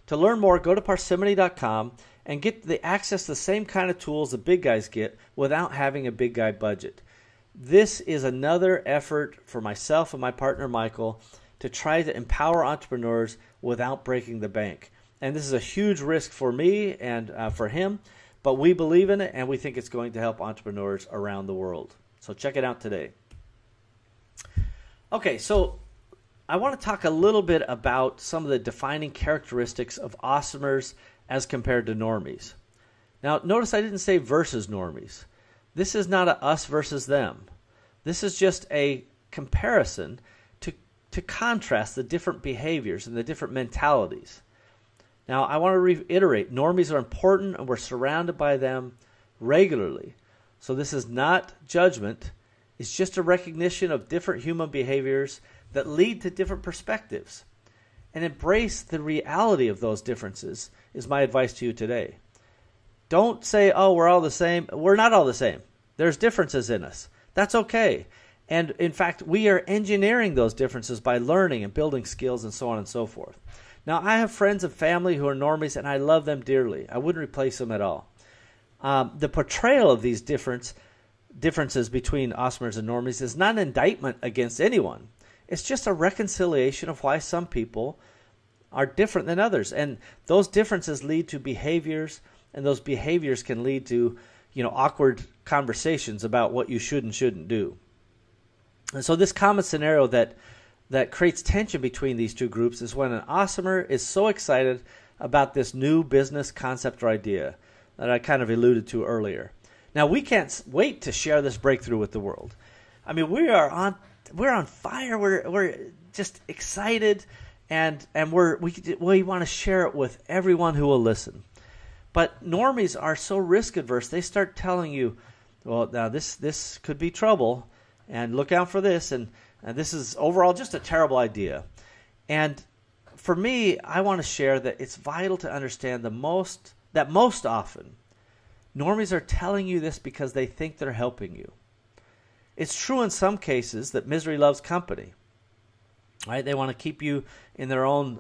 To learn more, go to parsimony.com and get the access to the same kind of tools the big guys get without having a big guy budget. This is another effort for myself and my partner Michael to try to empower entrepreneurs without breaking the bank. And this is a huge risk for me and for him, but we believe in it, and we think it's going to help entrepreneurs around the world. So check it out today. Okay, so I want to talk a little bit about some of the defining characteristics of Awesomers as compared to Normies. Now, notice I didn't say versus Normies. This is not a us versus them. This is just a comparison to contrast the different behaviors and the different mentalities. Now, I want to reiterate, Normies are important, and we're surrounded by them regularly. So this is not judgment. It's just a recognition of different human behaviors that lead to different perspectives. And embrace the reality of those differences is my advice to you today. Don't say, oh, we're all the same. We're not all the same. There's differences in us. That's okay. And in fact, we are engineering those differences by learning and building skills and so on and so forth. Now, I have friends and family who are Normies, and I love them dearly. I wouldn't replace them at all. The portrayal of these differences between Awesomers and Normies is not an indictment against anyone. It's just a reconciliation of why some people are different than others. And those differences lead to behaviors, and those behaviors can lead to, awkward conversations about what you should and shouldn't do. And so this common scenario that creates tension between these two groups is when an Awesomer is so excited about this new business concept or idea that I kind of alluded to earlier. Now, we can't wait to share this breakthrough with the world. I mean, we're on fire. We're just excited, and we want to share it with everyone who will listen. But Normies are so risk adverse. They start telling you, well, now this could be trouble, and look out for this, and this is overall just a terrible idea. And for me, I want to share that it's vital to understand that most often, Normies are telling you this because they think they're helping you. It's true in some cases that misery loves company, right? They want to keep you in their own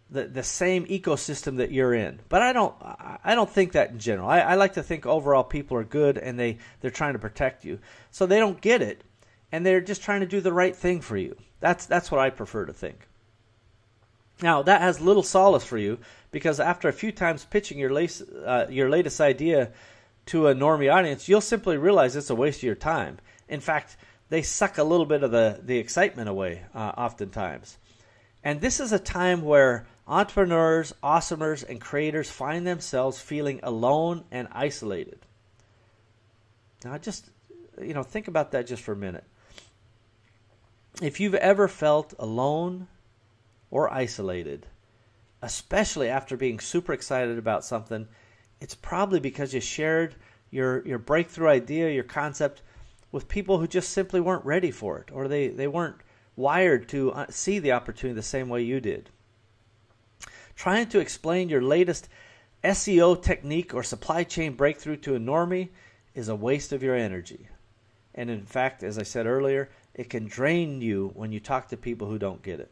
the same ecosystem that you're in. But I don't think that in general. I like to think overall people are good, and they're trying to protect you. So they don't get it, and they're just trying to do the right thing for you. That's what I prefer to think. Now, that has little solace for you, because after a few times pitching your latest idea to a Normie audience, you'll simply realize it's a waste of your time. In fact, they suck a little bit of the excitement away oftentimes. And this is a time where entrepreneurs, Awesomers, and creators find themselves feeling alone and isolated. Now, just think about that just for a minute. If you've ever felt alone, or isolated, especially after being super excited about something, it's probably because you shared your breakthrough idea, your concept, with people who just simply weren't ready for it, or they weren't wired to see the opportunity the same way you did. Trying to explain your latest SEO technique or supply chain breakthrough to a normie is a waste of your energy. And in fact, as I said earlier, it can drain you when you talk to people who don't get it.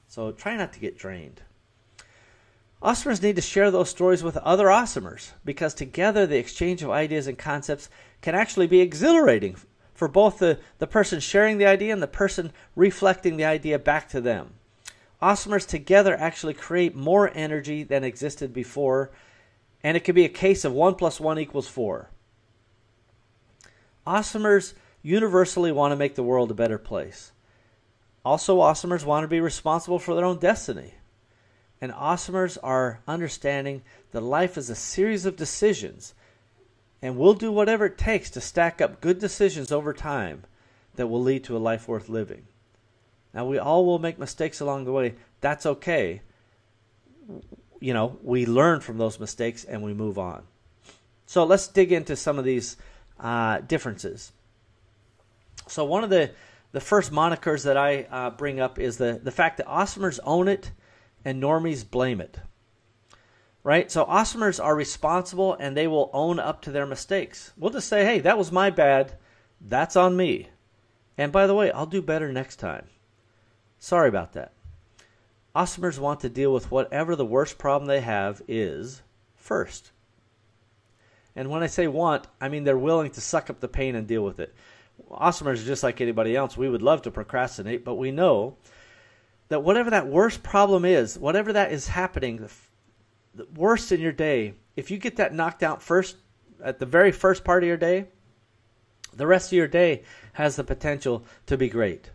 So try not to get drained. Awesomers need to share those stories with other awesomers, because together the exchange of ideas and concepts can actually be exhilarating for both the person sharing the idea and the person reflecting the idea back to them. Awesomers together actually create more energy than existed before, and it can be a case of 1 + 1 = 4. Awesomers universally want to make the world a better place. Also, awesomers want to be responsible for their own destiny. And awesomers are understanding that life is a series of decisions, and we'll do whatever it takes to stack up good decisions over time that will lead to a life worth living. Now, we all will make mistakes along the way. That's okay. We learn from those mistakes and we move on. So let's dig into some of these differences. So one of the first monikers that I bring up is the fact that awesomers own it and normies blame it. Right? So awesomers are responsible and they will own up to their mistakes. We'll just say, hey, that was my bad. That's on me. And by the way, I'll do better next time. Sorry about that. Awesomers want to deal with whatever the worst problem they have is first. And when I say want, I mean they're willing to suck up the pain and deal with it. Awesomers are just like anybody else. We would love to procrastinate, but we know that whatever that worst problem is, whatever that is happening, the worst in your day, if you get that knocked out first, at the very first part of your day, the rest of your day has the potential to be great.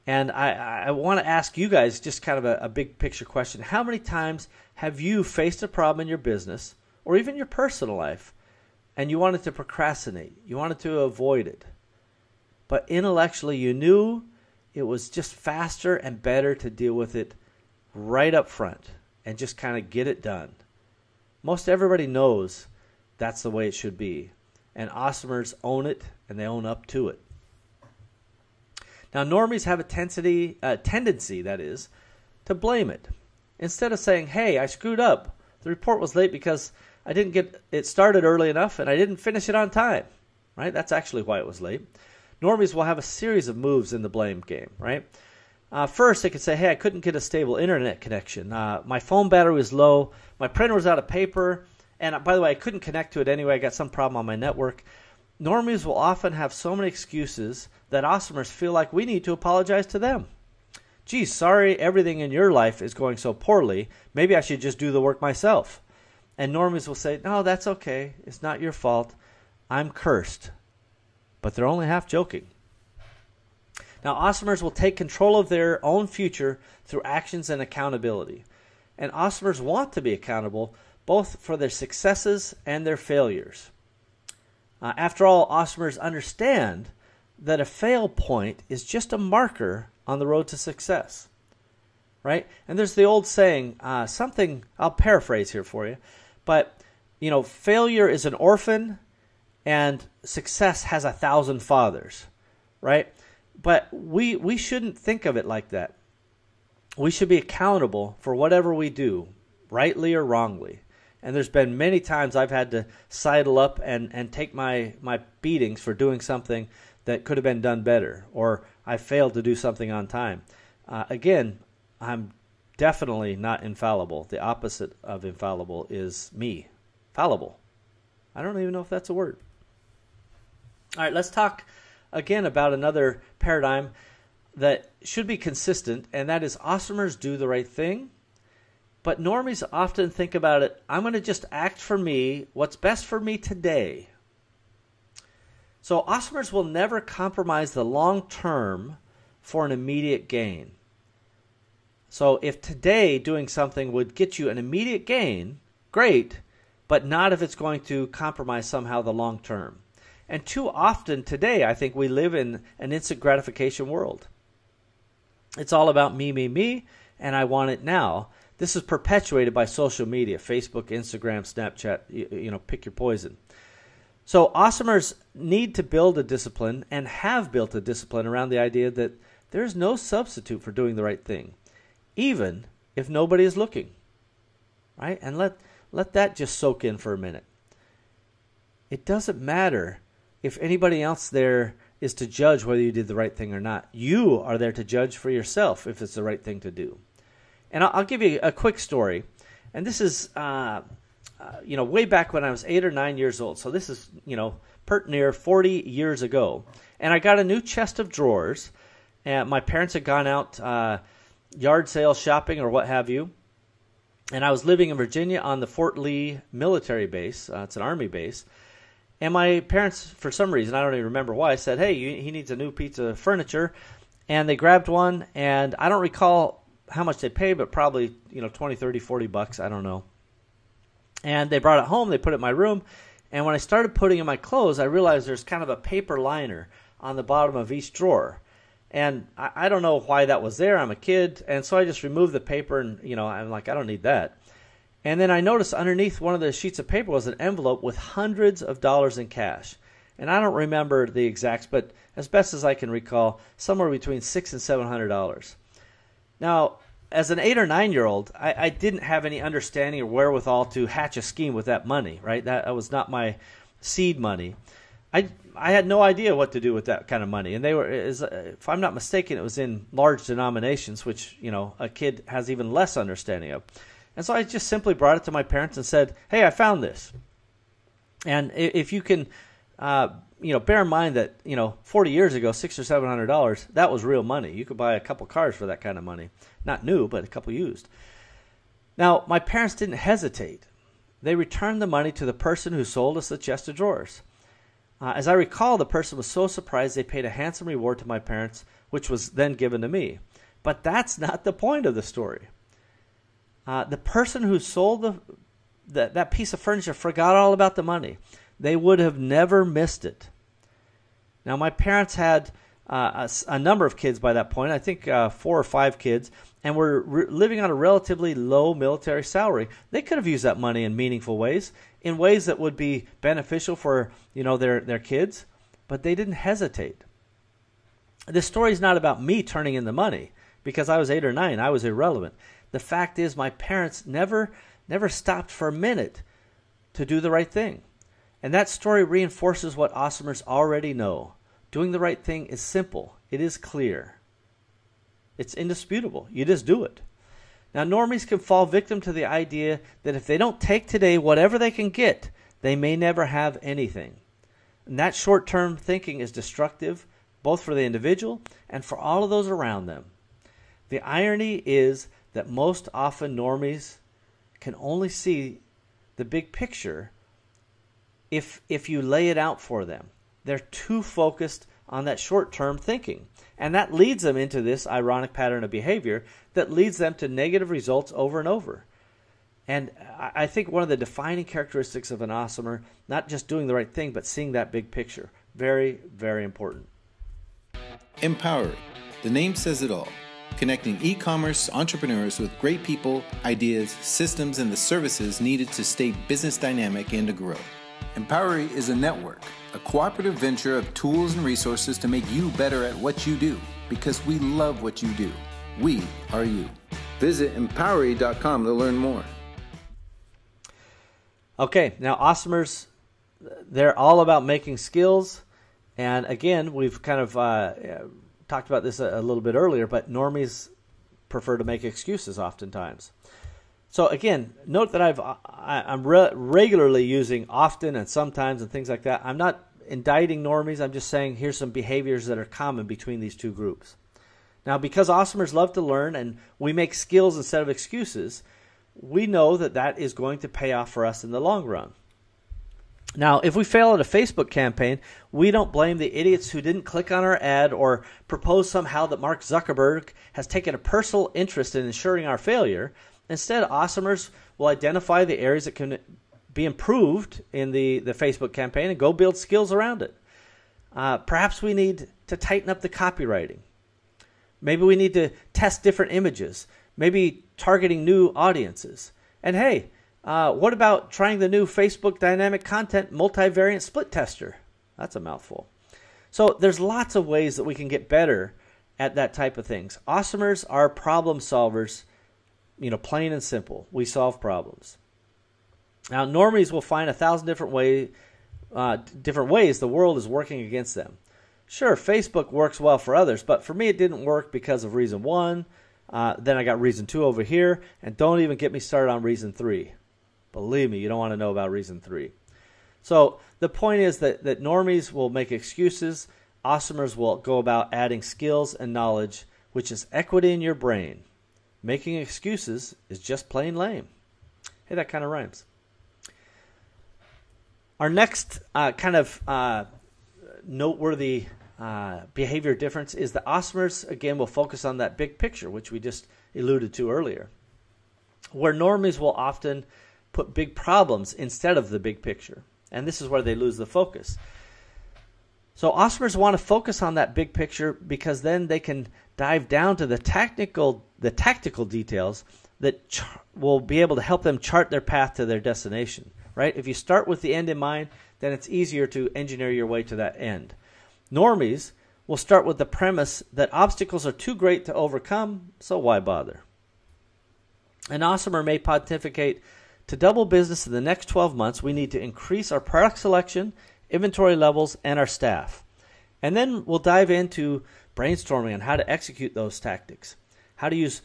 And I want to ask you guys just kind of a big picture question. How many times have you faced a problem in your business or even your personal life and you wanted to procrastinate? You wanted to avoid it. But intellectually you knew it was just faster and better to deal with it right up front and just kind of get it done. Most everybody knows that's the way it should be. And awesomers own it and they own up to it. Now, normies have a tendency, that is, to blame it. Instead of saying, hey, I screwed up. The report was late because I didn't get it started early enough and I didn't finish it on time. Right? That's actually why it was late. Normies will have a series of moves in the blame game. Right? First, they could say, hey, I couldn't get a stable internet connection. My phone battery was low. My printer was out of paper. And by the way, I couldn't connect to it anyway. I got some problem on my network. Normies will often have so many excuses that awesomers feel like we need to apologize to them. Geez, sorry everything in your life is going so poorly. Maybe I should just do the work myself. And normies will say, no, that's okay. It's not your fault. I'm cursed. But they're only half joking. Now, awesomers will take control of their own future through actions and accountability. And awesomers want to be accountable both for their successes and their failures. After all, awesomers understand that a fail point is just a marker on the road to success, right? And there's the old saying, something, I'll paraphrase here for you, but, failure is an orphan and success has 1,000 fathers, right? But we shouldn't think of it like that. We should be accountable for whatever we do, rightly or wrongly. And there's been many times I've had to sidle up and take my beatings for doing something that could have been done better, or I failed to do something on time. Again, I'm definitely not infallible. The opposite of infallible is me, fallible. I don't even know if that's a word. All right, let's talk again about another paradigm that should be consistent, and that is awesomers do the right thing. But normies often think about it, I'm going to just act for me, what's best for me today. So awesomers will never compromise the long term for an immediate gain. So if today doing something would get you an immediate gain, great, but not if it's going to compromise somehow the long term. And too often today, I think we live in an instant gratification world. It's all about me, me, me, and I want it now. This is perpetuated by social media, Facebook, Instagram, Snapchat, you know, pick your poison. So awesomers need to build a discipline and have built a discipline around the idea that there's no substitute for doing the right thing, even if nobody is looking, right? And let that just soak in for a minute. It doesn't matter if anybody else there is to judge whether you did the right thing or not. You are there to judge for yourself if it's the right thing to do. And I'll give you a quick story. And this is, you know, way back when I was 8 or 9 years old. So this is, you know, pert near 40 years ago. And I got a new chest of drawers. And my parents had gone out yard sale shopping or what have you. And I was living in Virginia on the Fort Lee military base. It's an Army base. And my parents, for some reason, I don't even remember why, said, hey, he needs a new piece of furniture. And they grabbed one. And I don't recall how much they paid, but probably, you know, 20, 30, 40 bucks. I don't know. And they brought it home. They put it in my room. And when I started putting in my clothes, I realized there's kind of a paper liner on the bottom of each drawer. And I don't know why that was there. I'm a kid. And so I just removed the paper and, you know, I'm like, I don't need that. And then I noticed underneath one of the sheets of paper was an envelope with hundreds of dollars in cash. And I don't remember the exacts, but as best as I can recall, somewhere between $600 and $700. Now, as an 8 or 9 year old, I didn't have any understanding or wherewithal to hatch a scheme with that money, right? That was not my seed money. I had no idea what to do with that kind of money. And they were, if I'm not mistaken, it was in large denominations, which, you know, a kid has even less understanding of. And so I just simply brought it to my parents and said, hey, I found this. And if you can, you know, bear in mind that, you know, 40 years ago, $600 or $700, that was real money. You could buy a couple cars for that kind of money. Not new, but a couple used. Now, my parents didn't hesitate. They returned the money to the person who sold us the chest of drawers. As I recall, the person was so surprised they paid a handsome reward to my parents, which was then given to me. But that's not the point of the story. The person who sold that piece of furniture forgot all about the money. They would have never missed it. Now, my parents had a number of kids by that point, I think 4 or 5 kids, and were living on a relatively low military salary. They could have used that money in meaningful ways, in ways that would be beneficial for, you know, their kids, but they didn't hesitate. This story is not about me turning in the money, because I was 8 or 9. I was irrelevant. The fact is my parents never stopped for a minute to do the right thing. And that story reinforces what awesomers already know. Doing the right thing is simple. It is clear. It's indisputable. You just do it. Now, normies can fall victim to the idea that if they don't take today whatever they can get, they may never have anything. And that short-term thinking is destructive, both for the individual and for all of those around them. The irony is that most often normies can only see the big picture if you lay it out for them. They're too focused on that short-term thinking. And that leads them into this ironic pattern of behavior that leads them to negative results over and over. And I think one of the defining characteristics of an awesomer, not just doing the right thing, but seeing that big picture. Very, very important. Empowery. The name says it all. Connecting e-commerce entrepreneurs with great people, ideas, systems, and the services needed to stay business dynamic and to grow. Empowery is a network, a cooperative venture of tools and resources to make you better at what you do, because we love what you do. We are you. Visit Empowereecom to learn more. Okay, now awesomers, they're all about making skills. And again, we've kind of talked about this a little bit earlier, but normies prefer to make excuses oftentimes. So again, note that I'm regularly using often and sometimes and things like that. I'm not indicting normies. I'm just saying here's some behaviors that are common between these two groups. Now, because awesomers love to learn and we make skills instead of excuses, we know that that is going to pay off for us in the long run. Now, if we fail at a Facebook campaign, we don't blame the idiots who didn't click on our ad or propose somehow that Mark Zuckerberg has taken a personal interest in ensuring our failure. Instead, awesomers will identify the areas that can be improved in the Facebook campaign and go build skills around it. Perhaps we need to tighten up the copywriting. Maybe we need to test different images, maybe targeting new audiences. And hey, what about trying the new Facebook dynamic content multivariant split tester? That's a mouthful. So there's lots of ways that we can get better at that type of things. Awesomers are problem solvers, plain and simple. We solve problems. Now, normies will find 1,000 different ways the world is working against them. Sure, Facebook works well for others, but for me it didn't work because of reason 1. Then I got reason 2 over here, and don't even get me started on reason 3. Believe me, you don't want to know about reason 3. So the point is that normies will make excuses. Awesomers will go about adding skills and knowledge, which is equity in your brain. Making excuses is just plain lame. Hey, that kind of rhymes. Our next noteworthy behavior difference is that awesomers, again, will focus on that big picture, which we just alluded to earlier, where normies will often put big problems instead of the big picture. And this is where they lose the focus. So awesomers want to focus on that big picture because then they can dive down to the tactical details that will be able to help them chart their path to their destination. Right? If you start with the end in mind, then it's easier to engineer your way to that end. Normies will start with the premise that obstacles are too great to overcome, so why bother? An awesomer may pontificate, to double business in the next 12 months, we need to increase our product selection, inventory levels, and our staff. And then we'll dive into brainstorming on how to execute those tactics, how to use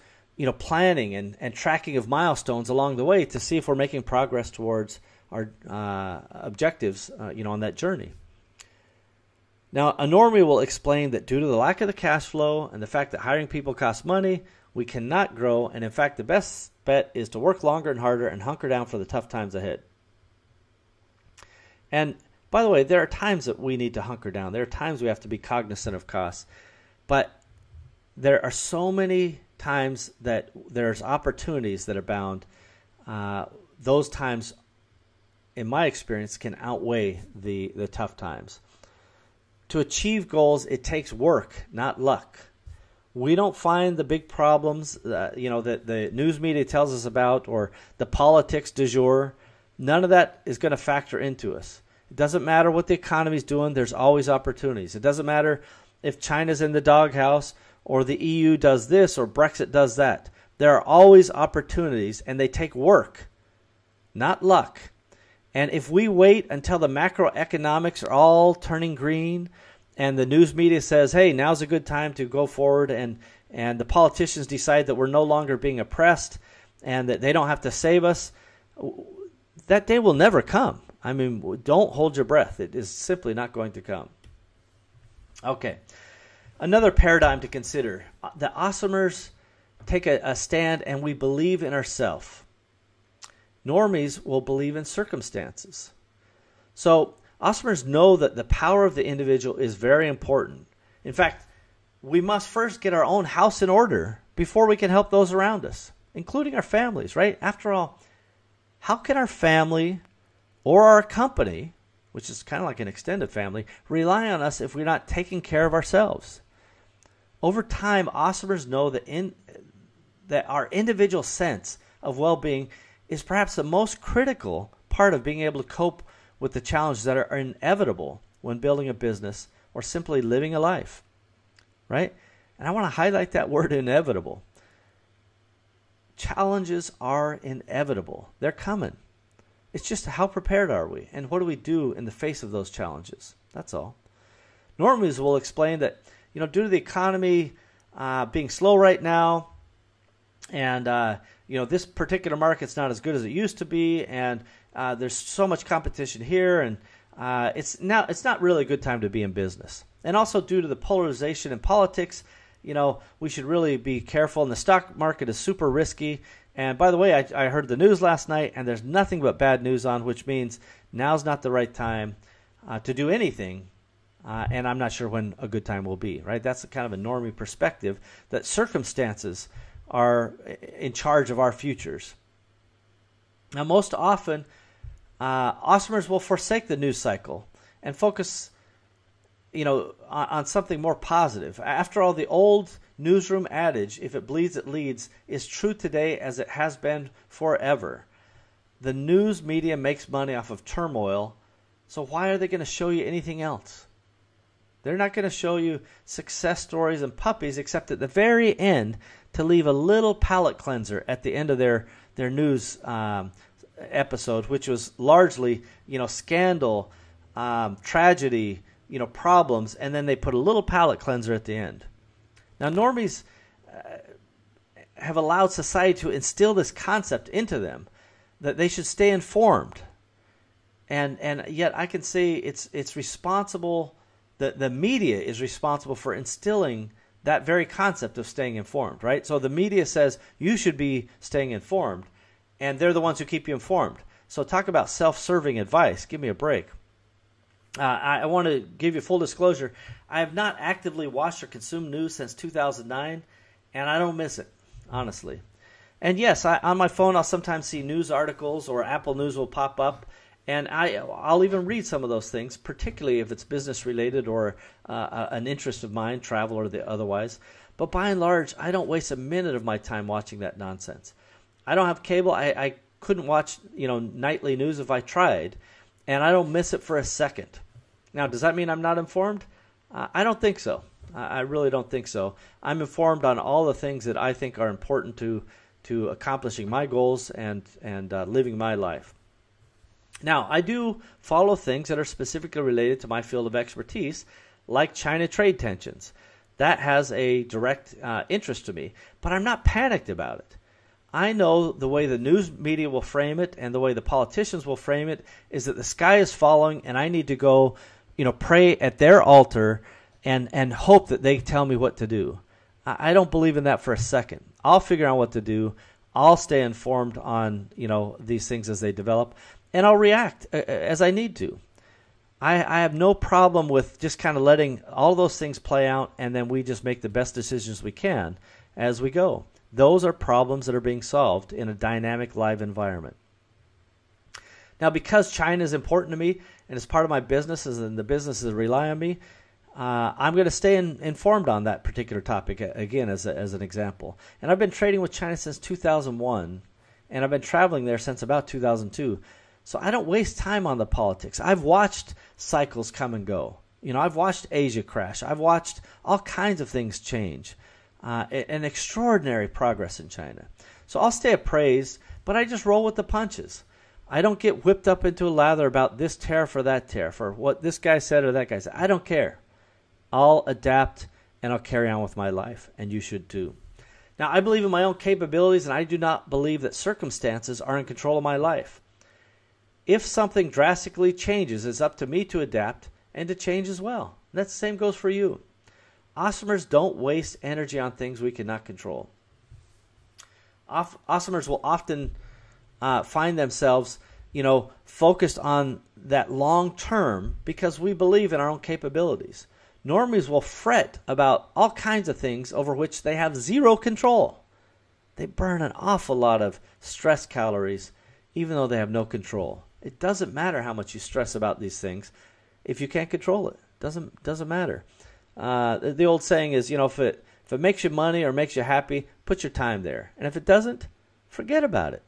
planning and tracking of milestones along the way to see if we're making progress towards our objectives on that journey. Now, a normie will explain that due to the lack of the cash flow and the fact that hiring people costs money, we cannot grow, and in fact the best bet is to work longer and harder and hunker down for the tough times ahead. And by the way, there are times that we need to hunker down. There are times we have to be cognizant of costs. But there are so many times that there's opportunities that abound. Those times, in my experience, can outweigh the tough times. To achieve goals, it takes work, not luck. We don't find the big problems that the news media tells us about, or the politics du jour. None of that is going to factor into us. It doesn't matter what the economy's doing. There's always opportunities. It doesn't matter if China's in the doghouse or the EU does this or Brexit does that. There are always opportunities, and they take work, not luck. And if we wait until the macroeconomics are all turning green and the news media says, hey, now's a good time to go forward, and the politicians decide that we're no longer being oppressed and that they don't have to save us, that day will never come. I mean, don't hold your breath. It is simply not going to come. Okay. Another paradigm to consider. The awesomers take a stand and we believe in ourselves. Normies will believe in circumstances. So awesomers know that the power of the individual is very important. In fact, we must first get our own house in order before we can help those around us, including our families, right? After all, how can our family or our company, which is kind of like an extended family, rely on us if we're not taking care of ourselves? Over time, awesomers know that our individual sense of well-being is perhaps the most critical part of being able to cope with the challenges that are inevitable when building a business or simply living a life, right? And I want to highlight that word inevitable. Challenges are inevitable. They're coming. It's just how prepared are we, and what do we do in the face of those challenges? That's all. Normies will explain that, due to the economy being slow right now, and this particular market's not as good as it used to be, and there's so much competition here, and it's not really a good time to be in business. And also due to the polarization in politics, we should really be careful, and the stock market is super risky. And by the way, I heard the news last night, and there's nothing but bad news on, which means now's not the right time to do anything, and I'm not sure when a good time will be, right? That's kind of a normie perspective, that circumstances are in charge of our futures. Now, most often, awesomers will forsake the news cycle and focus on something more positive. After all, the old newsroom adage, if it bleeds, it leads, is true today as it has been forever. The news media makes money off of turmoil, so why are they going to show you anything else? They're not going to show you success stories and puppies except at the very end to leave a little palate cleanser at the end of their news episode, which was largely, scandal, tragedy, problems, and then they put a little palate cleanser at the end. Now, normies have allowed society to instill this concept into them that they should stay informed, and yet I can say it's responsible. The media is responsible for instilling that very concept of staying informed, right? So the media says you should be staying informed, and they're the ones who keep you informed. So talk about self-serving advice. Give me a break. I want to give you full disclosure. I have not actively watched or consumed news since 2009, and I don't miss it, honestly. And yes, on my phone I'll sometimes see news articles or Apple News will pop up, and I'll even read some of those things, particularly if it's business related or an interest of mine, travel or otherwise. But by and large, I don't waste a minute of my time watching that nonsense. I don't have cable. I couldn't watch nightly news if I tried, and I don't miss it for a second. Now, does that mean I'm not informed? I don't think so. I really don't think so. I'm informed on all the things that I think are important to accomplishing my goals and living my life. Now, I do follow things that are specifically related to my field of expertise, like China trade tensions. That has a direct interest to me, but I'm not panicked about it. I know the way the news media will frame it and the way the politicians will frame it is that the sky is falling and I need to go, pray at their altar and hope that they tell me what to do. I don't believe in that for a second. I'll figure out what to do. I'll stay informed on, these things as they develop. And I'll react as I need to. I have no problem with just kind of letting all those things play out, and then we just make the best decisions we can as we go. Those are problems that are being solved in a dynamic live environment. Now, because China is important to me and it's part of my businesses and the businesses rely on me, I'm going to stay informed on that particular topic, again, as an example. And I've been trading with China since 2001, and I've been traveling there since about 2002. So I don't waste time on the politics. I've watched cycles come and go. I've watched Asia crash. I've watched all kinds of things change. An extraordinary progress in China. So I'll stay appraised, but I just roll with the punches. I don't get whipped up into a lather about this tariff or that tariff or what this guy said or that guy said. I don't care. I'll adapt and I'll carry on with my life, and you should too. Now, I believe in my own capabilities, and I do not believe that circumstances are in control of my life. If something drastically changes, it's up to me to adapt and to change as well. And that same goes for you. Awesomers don't waste energy on things we cannot control. Awesomers will often find themselves, focused on that long term because we believe in our own capabilities. Normies will fret about all kinds of things over which they have zero control. They burn an awful lot of stress calories even though they have no control. It doesn't matter how much you stress about these things if you can't control it. Doesn't matter. The old saying is, if it makes you money or makes you happy, put your time there. And if it doesn't, forget about it.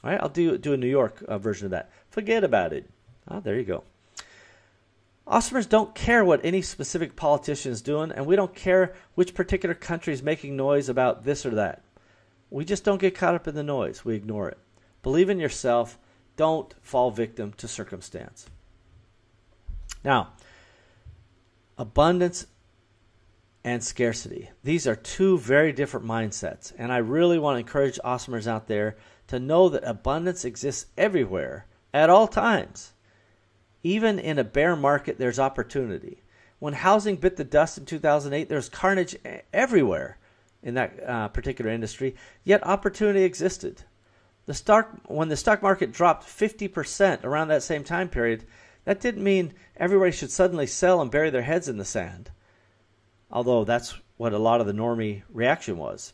All right, I'll do a New York version of that. Forget about it. Oh, there you go. Awesomers don't care what any specific politician is doing, and we don't care which particular country is making noise about this or that. We just don't get caught up in the noise. We ignore it. Believe in yourself. Don't fall victim to circumstance. Now, abundance and scarcity. These are two very different mindsets, and I really want to encourage awesomers out there to know that abundance exists everywhere at all times. Even in a bear market, there's opportunity. When housing bit the dust in 2008, there's carnage everywhere in that particular industry, yet opportunity existed. When the stock market dropped 50% around that same time period, that didn't mean everybody should suddenly sell and bury their heads in the sand, although that's what a lot of the normie reaction was.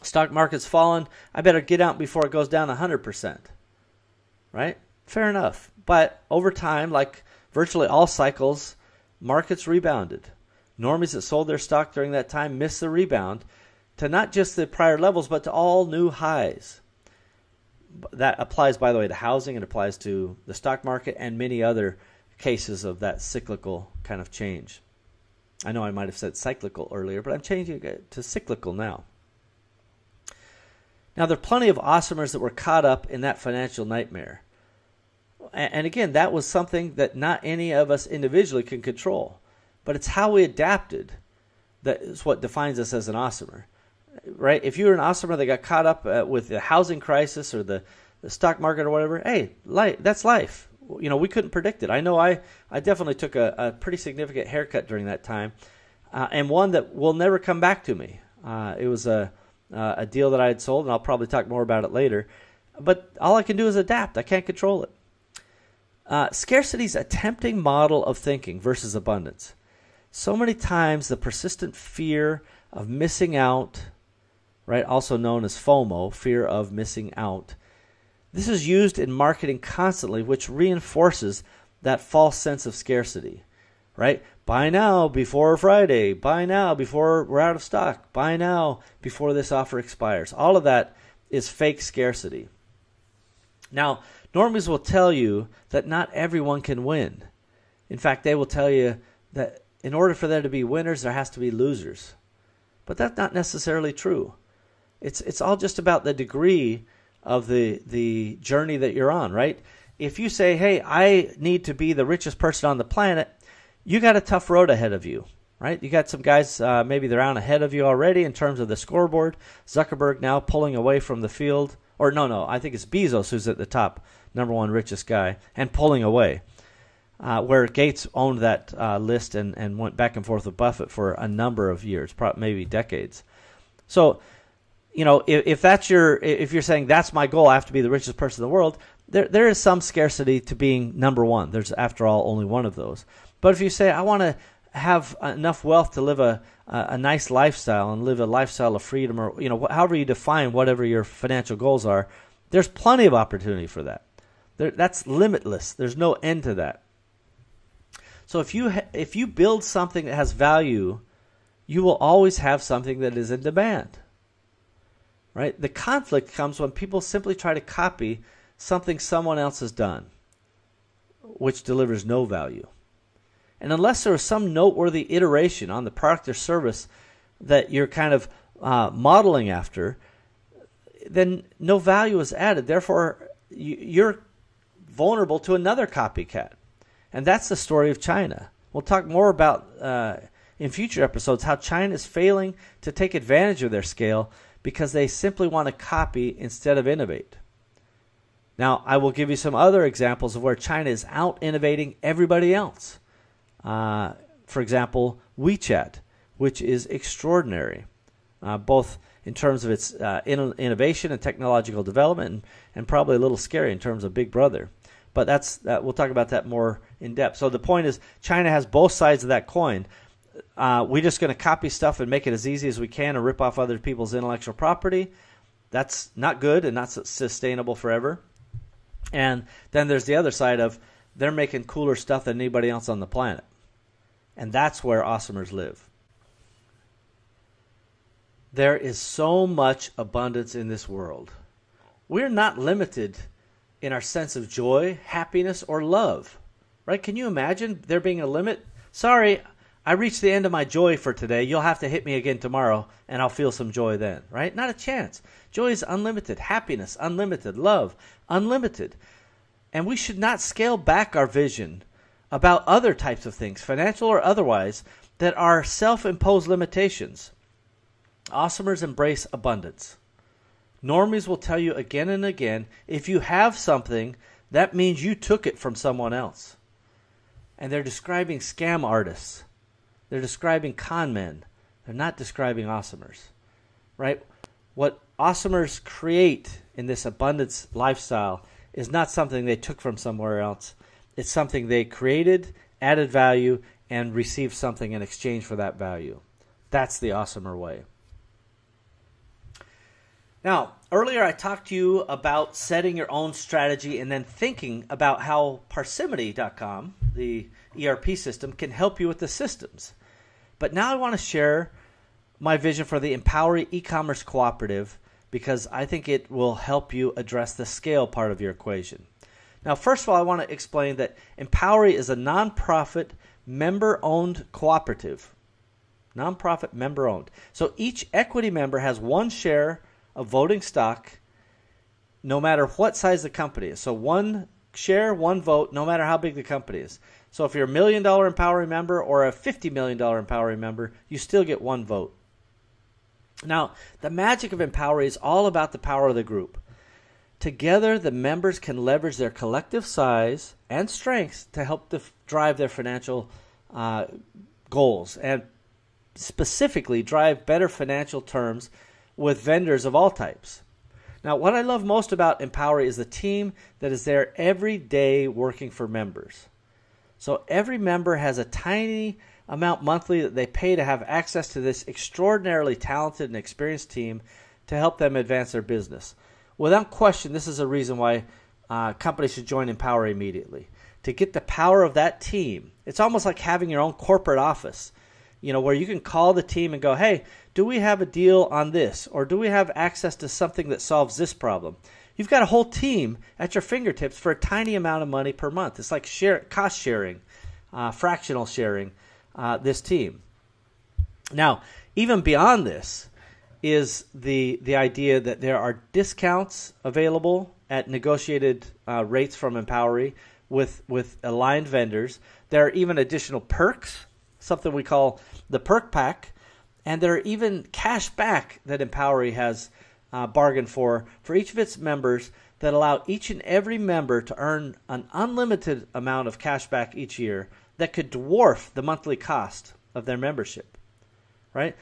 Stock market's fallen, I better get out before it goes down 100%. Right? Fair enough. But over time, like virtually all cycles, markets rebounded. Normies that sold their stock during that time missed the rebound to not just the prior levels, but to all new highs. That applies, by the way, to housing. It applies to the stock market and many other cases of that cyclical kind of change. I know I might have said cyclical earlier, but I'm changing it to cyclical now. Now, there are plenty of awesomers that were caught up in that financial nightmare. And again, that was something that not any of us individually can control. But it's how we adapted that is what defines us as an awesomer. Right? If you're an awesomer that got caught up with the housing crisis or the stock market or whatever, hey, that's life. We couldn't predict it. I know I definitely took a pretty significant haircut during that time, and one that will never come back to me. It was a deal that I had sold, and I'll probably talk more about it later. But all I can do is adapt. I can't control it. Scarcity is a tempting model of thinking versus abundance. So many times the persistent fear of missing out, right, also known as FOMO, fear of missing out, this is used in marketing constantly, which reinforces that false sense of scarcity, right? Buy now before Friday. Buy now before we're out of stock. Buy now before this offer expires. All of that is fake scarcity. Now, normies will tell you that not everyone can win. In fact, they will tell you that in order for there to be winners, there has to be losers. But that's not necessarily true. It's all just about the degree of the journey that you're on, right? If you say, hey, I need to be the richest person on the planet, you got a tough road ahead of you, right? You got some guys, maybe they're on ahead of you already in terms of the scoreboard. Zuckerberg now pulling away from the field. Or no, I think it's Bezos who's at the top, number one richest guy, and pulling away. Where Gates owned that list and went back and forth with Buffett for a number of years, maybe decades. So, if you're saying that's my goal, I have to be the richest person in the world, there is some scarcity to being number one. There's, after all, only one of those. But if you say, I want to have enough wealth to live a nice lifestyle and live a lifestyle of freedom, or however you define whatever your financial goals are, there's plenty of opportunity for that. That's limitless. There's no end to that. So if you build something that has value, you will always have something that is in demand. Right? The conflict comes when people simply try to copy something someone else has done, which delivers no value. And unless there is some noteworthy iteration on the product or service that you're kind of modeling after, then no value is added. Therefore, you're vulnerable to another copycat. And that's the story of China. We'll talk more about in future episodes how China is failing to take advantage of their scale because they simply want to copy instead of innovate. Now, I will give you some other examples of where China is out-innovating everybody else. For example, WeChat, which is extraordinary, both in terms of its innovation and technological development, and probably a little scary in terms of Big Brother. But we'll talk about that more in depth. So the point is, China has both sides of that coin. We're just going to copy stuff and make it as easy as we can and rip off other people's intellectual property. That's not good and not sustainable forever. And then there's the other side of they're making cooler stuff than anybody else on the planet. And that's where awesomers live. There is so much abundance in this world. We're not limited in our sense of joy, happiness, or love. Right? Can you imagine there being a limit? Sorry, I reached the end of my joy for today. You'll have to hit me again tomorrow, and I'll feel some joy then. Right? Not a chance. Joy is unlimited. Happiness, unlimited. Love, unlimited. And we should not scale back our vision about other types of things, financial or otherwise, that are self-imposed limitations. Awesomers embrace abundance. Normies will tell you again and again, if you have something, that means you took it from someone else. And they're describing scam artists. They're describing con men. They're not describing awesomers. Right? What awesomers create in this abundance lifestyle is not something they took from somewhere else. It's something they created, added value, and received something in exchange for that value. That's the awesomer way. Now, earlier I talked to you about setting your own strategy and then thinking about how Parsimony.com, the ERP system, can help you with the systems. But now I want to share my vision for the Empowery e-commerce cooperative because I think it will help you address the scale part of your equation. Now, first of all, I want to explain that Empowery is a nonprofit, member-owned cooperative. Nonprofit, member-owned. So each equity member has one share of voting stock no matter what size the company is. So one share, one vote, no matter how big the company is. So if you're $1 million Empowery member or a $50 million Empowery member, you still get one vote. Now, the magic of Empowery is all about the power of the group. Together, the members can leverage their collective size and strengths to help drive their financial goals and specifically drive better financial terms with vendors of all types. Now, what I love most about Empowery is the team that is there every day working for members. So every member has a tiny amount monthly that they pay to have access to this extraordinarily talented and experienced team to help them advance their business. Without question, this is a reason why companies should join Empowery immediately. To get the power of that team, it's almost like having your own corporate office, where you can call the team and go, hey, do we have a deal on this? Or do we have access to something that solves this problem? You've got a whole team at your fingertips for a tiny amount of money per month. It's like cost sharing, fractional sharing this team. Now, even beyond this is the idea that there are discounts available at negotiated rates from Empowery with aligned vendors. There are even additional perks, something we call the perk pack, and there are even cash back that Empowery has bargained for each of its members that allow each and every member to earn an unlimited amount of cash back each year that could dwarf the monthly cost of their membership. Right?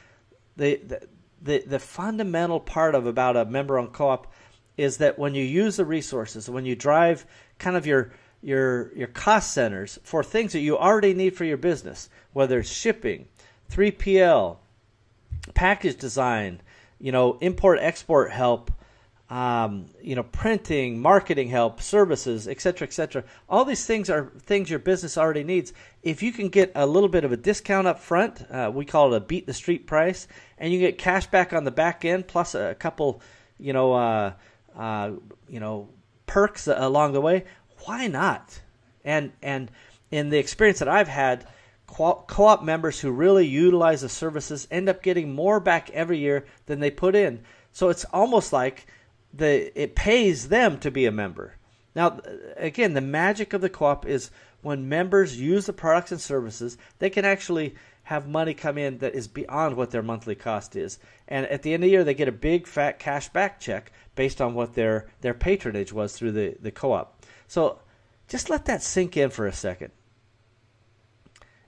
The fundamental part about a member-owned co-op is that when you use the resources, when you drive kind of your cost centers for things that you already need for your business, whether it's shipping, 3PL, package design, import-export help, printing, marketing help, services, etc., all these things are things your business already needs. If you can get a little bit of a discount up front, we call it a beat the street price, and you get cash back on the back end plus a couple, perks along the way, why not? And in the experience that I've had, co-op members who really utilize the services end up getting more back every year than they put in. So it's almost like it pays them to be a member. Now, again, the magic of the co-op is when members use the products and services, they can actually have money come in that is beyond what their monthly cost is. And at the end of the year, they get a big fat cash back check based on what their patronage was through the co-op. So just let that sink in for a second.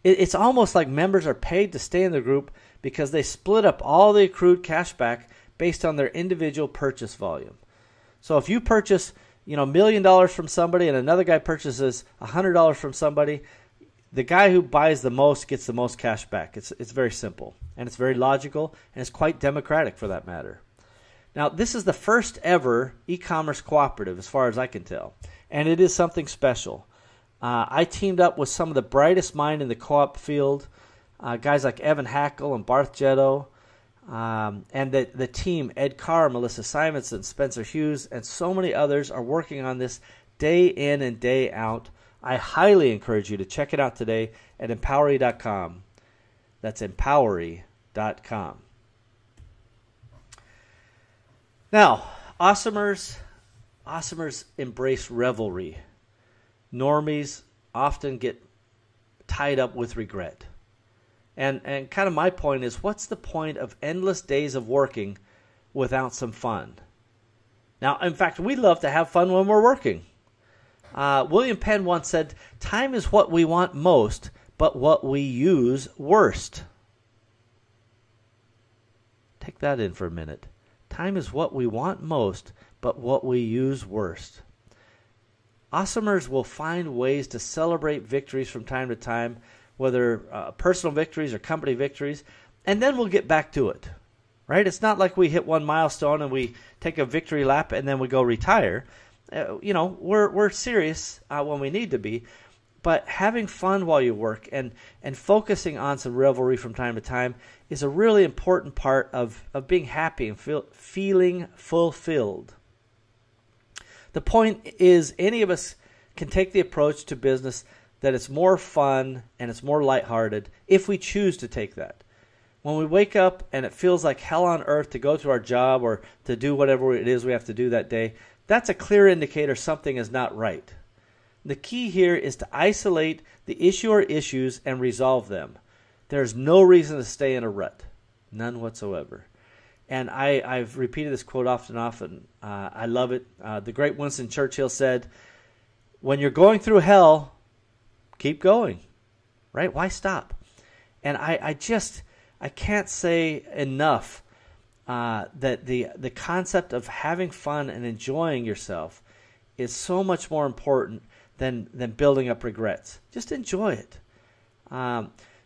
It's almost like members are paid to stay in the group because they split up all the accrued cash back based on their individual purchase volume. So if you purchase, $1 million from somebody and another guy purchases $100 from somebody, the guy who buys the most gets the most cash back. It's very simple, and it's very logical, and it's quite democratic for that matter. Now, this is the first ever e-commerce cooperative as far as I can tell, and it is something special. I teamed up with some of the brightest minds in the co-op field, guys like Evan Hackle and Barth Jetto, and the team, Ed Carr, Melissa Simonson, Spencer Hughes, and so many others are working on this day in and day out. I highly encourage you to check it out today at Empowery.com. That's Empowery.com. Now, Awesomers embrace revelry. Normies often get tied up with regret. And kind of my point is, what's the point of endless days of working without some fun? Now, in fact, we love to have fun when we're working. William Penn once said, time is what we want most, but what we use worst. Take that in for a minute. Time is what we want most, but what we use worst. Awesomers will find ways to celebrate victories from time to time, whether personal victories or company victories, and then we'll get back to it, right? It's not like we hit one milestone and we take a victory lap and then we go retire. We're serious when we need to be, but having fun while you work and focusing on some revelry from time to time is a really important part of being happy and feeling fulfilled. The point is, any of us can take the approach to business that it's more fun and it's more lighthearted if we choose to take that. When we wake up and it feels like hell on earth to go to our job or to do whatever it is we have to do that day, that's a clear indicator something is not right. The key here is to isolate the issue or issues and resolve them. There's no reason to stay in a rut. None whatsoever. And I've repeated this quote often. I love it. The great Winston Churchill said, when you're going through hell, keep going. Right? Why stop? And I can't say enough that the concept of having fun and enjoying yourself is so much more important than building up regrets. Just enjoy it.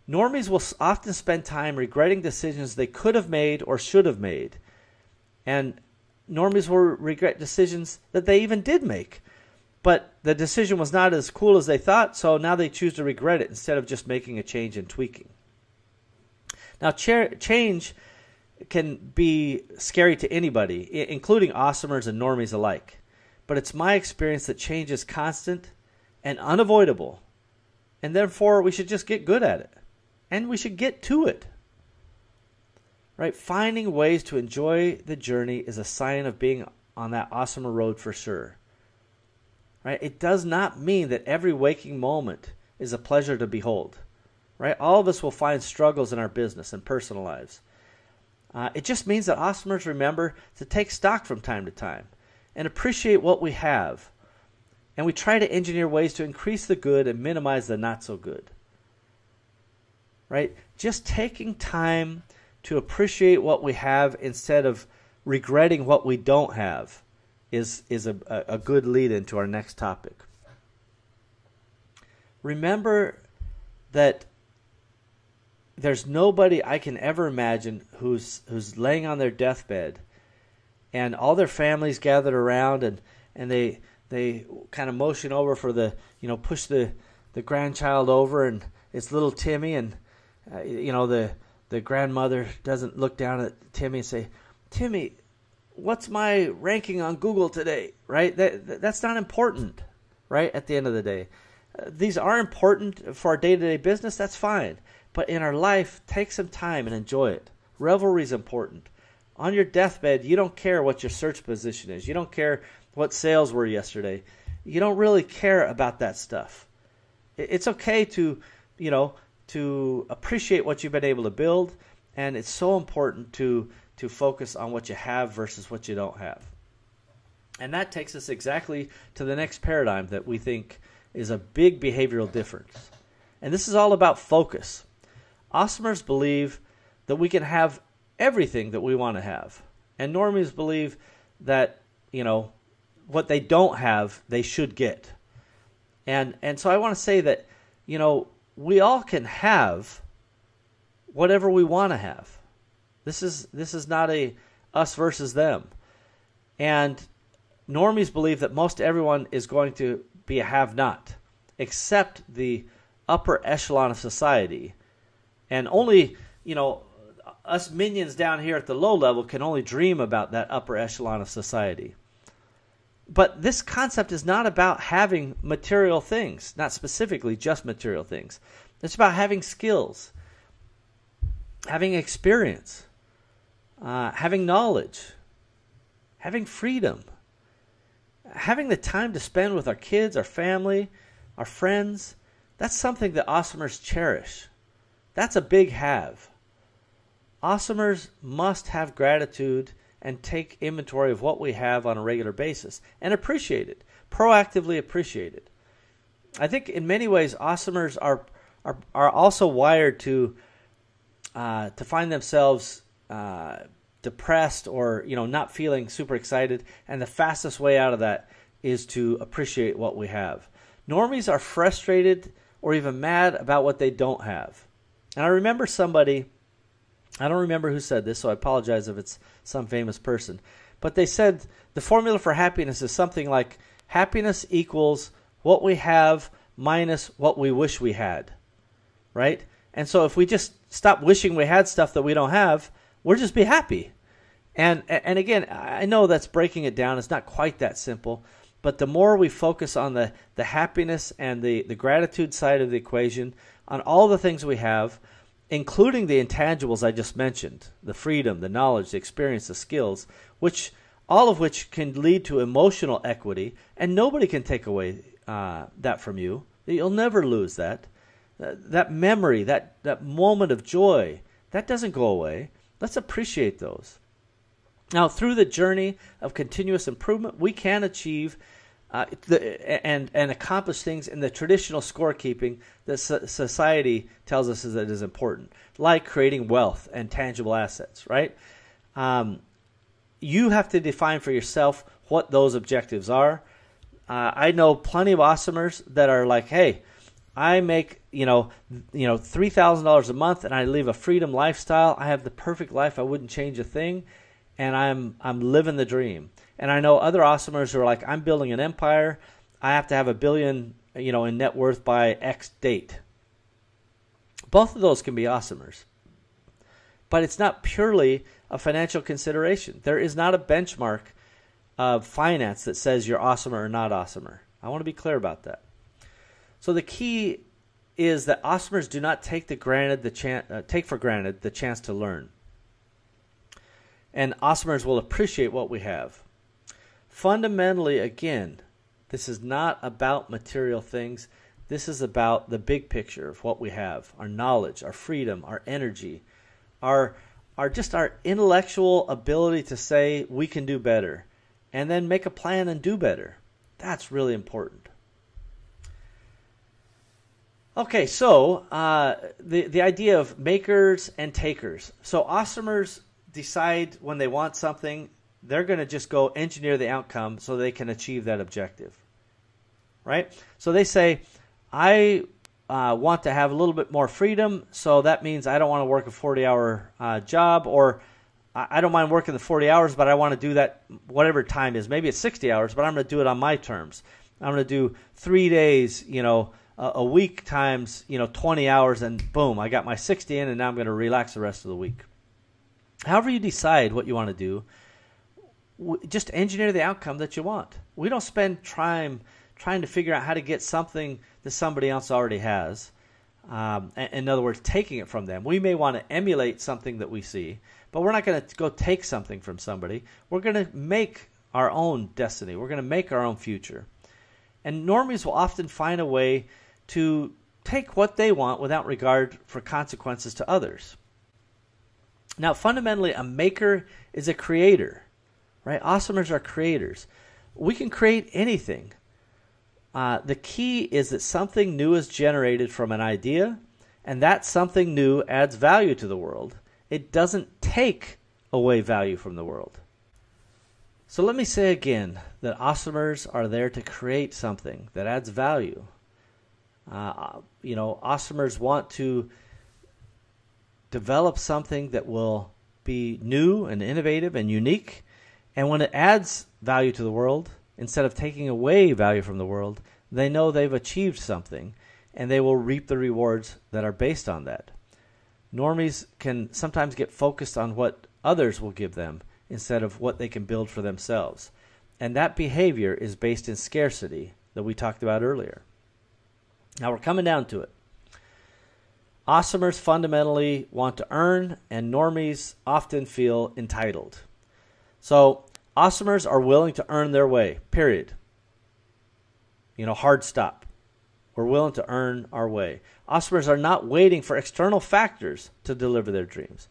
Normies will often spend time regretting decisions they could have made or should have made. And normies will regret decisions that they even did make. But the decision was not as cool as they thought, so now they choose to regret it instead of just making a change and tweaking. Now, change can be scary to anybody, including awesomers and normies alike. But it's my experience that change is constant and unavoidable, and therefore we should just get good at it, and we should get to it. Right? Finding ways to enjoy the journey is a sign of being on that awesomer road for sure. Right? It does not mean that every waking moment is a pleasure to behold. Right? All of us will find struggles in our business and personal lives. It just means that awesomers remember to take stock from time to time and appreciate what we have. And we try to engineer ways to increase the good and minimize the not so good. Right? Just taking time to appreciate what we have instead of regretting what we don't have is a good lead into our next topic. Remember that there's nobody I can ever imagine who's laying on their deathbed and all their families gathered around and they kind of motion over for push the grandchild over, and it's little Timmy, and the grandmother doesn't look down at Timmy and say, Timmy, what's my ranking on Google today? Right? That's not important, right? At the end of the day, these are important for our day-to-day business. That's fine. But in our life, take some time and enjoy it. Revelry is important. On your deathbed, you don't care what your search position is. You don't care what sales were yesterday. You don't really care about that stuff. It's okay to appreciate what you've been able to build, and it's so important to focus on what you have versus what you don't have. And that takes us exactly to the next paradigm that we think is a big behavioral difference. And this is all about focus. Awesomers believe that we can have everything that we want to have. And normies believe that, what they don't have, they should get. And so I want to say that, we all can have whatever we want to have. This is not a us versus them. And normies believe that most everyone is going to be a have-not, except the upper echelon of society. And only, us minions down here at the low level can only dream about that upper echelon of society. But this concept is not about having material things, not specifically just material things. It's about having skills, having experience, having knowledge, having freedom, having the time to spend with our kids, our family, our friends. That's something that awesomers cherish. That's a big have. Awesomers must have gratitude and take inventory of what we have on a regular basis and appreciate it, proactively appreciate it. I think in many ways awesomers are also wired to find themselves depressed or not feeling super excited, and the fastest way out of that is to appreciate what we have. Normies are frustrated or even mad about what they don't have. And I remember somebody I don't remember who said this, so I apologize if it's some famous person. But they said the formula for happiness is something like happiness equals what we have minus what we wish we had, right? And so if we just stop wishing we had stuff that we don't have, we'll just be happy. And again, I know that's breaking it down. It's not quite that simple. But the more we focus on the happiness and the gratitude side of the equation, on all the things we have, including the intangibles I just mentioned, the freedom, the knowledge, the experience, the skills, all of which can lead to emotional equity, and nobody can take away that from you. You'll never lose that. That memory, that moment of joy, that doesn't go away. Let's appreciate those. Now, through the journey of continuous improvement, we can achieve and accomplish things in the traditional scorekeeping that society tells us that is important, like creating wealth and tangible assets, right? You have to define for yourself what those objectives are. I know plenty of awesomers that are like, hey, I make $3,000 a month and I live a freedom lifestyle. I have the perfect life. I wouldn't change a thing, and I'm living the dream. And I know other awesomers who are like, I'm building an empire. I have to have $1 billion, in net worth by X date. Both of those can be awesomers, but it's not purely a financial consideration. There is not a benchmark of finance that says you're awesomer or not awesomer. I want to be clear about that. So the key is that awesomers do not take for granted the chance to learn. And awesomers will appreciate what we have. Fundamentally, again, this is not about material things. This is about the big picture of what we have, our knowledge, our freedom, our energy, our intellectual ability to say we can do better and then make a plan and do better. That's really important. Okay, so the idea of makers and takers. So awesomers decide when they want something, they're going to just go engineer the outcome so they can achieve that objective, right? So they say, I want to have a little bit more freedom, so that means I don't want to work a 40-hour job, or I don't mind working the 40 hours, but I want to do that whatever time is. Maybe it's 60 hours, but I'm going to do it on my terms. I'm going to do 3 days, a week times, 20 hours, and boom, I got my 60 in, and now I'm going to relax the rest of the week. However you decide what you want to do, just engineer the outcome that you want. We don't spend time trying to figure out how to get something that somebody else already has. In other words, taking it from them. We may want to emulate something that we see, but we're not going to go take something from somebody. We're going to make our own destiny. We're going to make our own future. And normies will often find a way to take what they want without regard for consequences to others. Now, fundamentally, a maker is a creator, right? Awesomers are creators. We can create anything. The key is that something new is generated from an idea, and that something new adds value to the world. It doesn't take away value from the world. So let me say again that awesomers are there to create something that adds value. Awesomers want to develop something that will be new and innovative and unique. And when it adds value to the world, instead of taking away value from the world, they know they've achieved something, and they will reap the rewards that are based on that. Normies can sometimes get focused on what others will give them instead of what they can build for themselves. And that behavior is based in scarcity that we talked about earlier. Now we're coming down to it. Awesomers fundamentally want to earn, and normies often feel entitled. So awesomers are willing to earn their way, period. Hard stop. We're willing to earn our way. Awesomers are not waiting for external factors to deliver their dreams.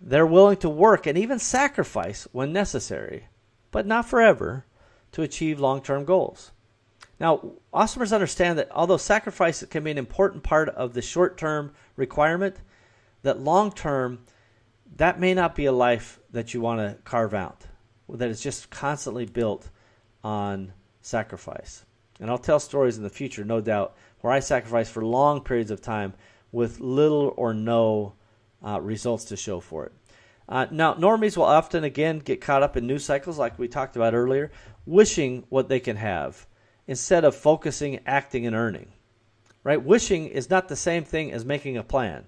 They're willing to work and even sacrifice when necessary, but not forever, to achieve long-term goals. Now, awesomers understand that although sacrifice can be an important part of the short-term requirement, that long-term, that may not be a life that you want to carve out, that is just constantly built on sacrifice. And I'll tell stories in the future, no doubt, where I sacrificed for long periods of time with little or no results to show for it. Now, normies will often, again, get caught up in news cycles like we talked about earlier, wishing what they can have instead of focusing, acting, and earning. Right? Wishing is not the same thing as making a plan.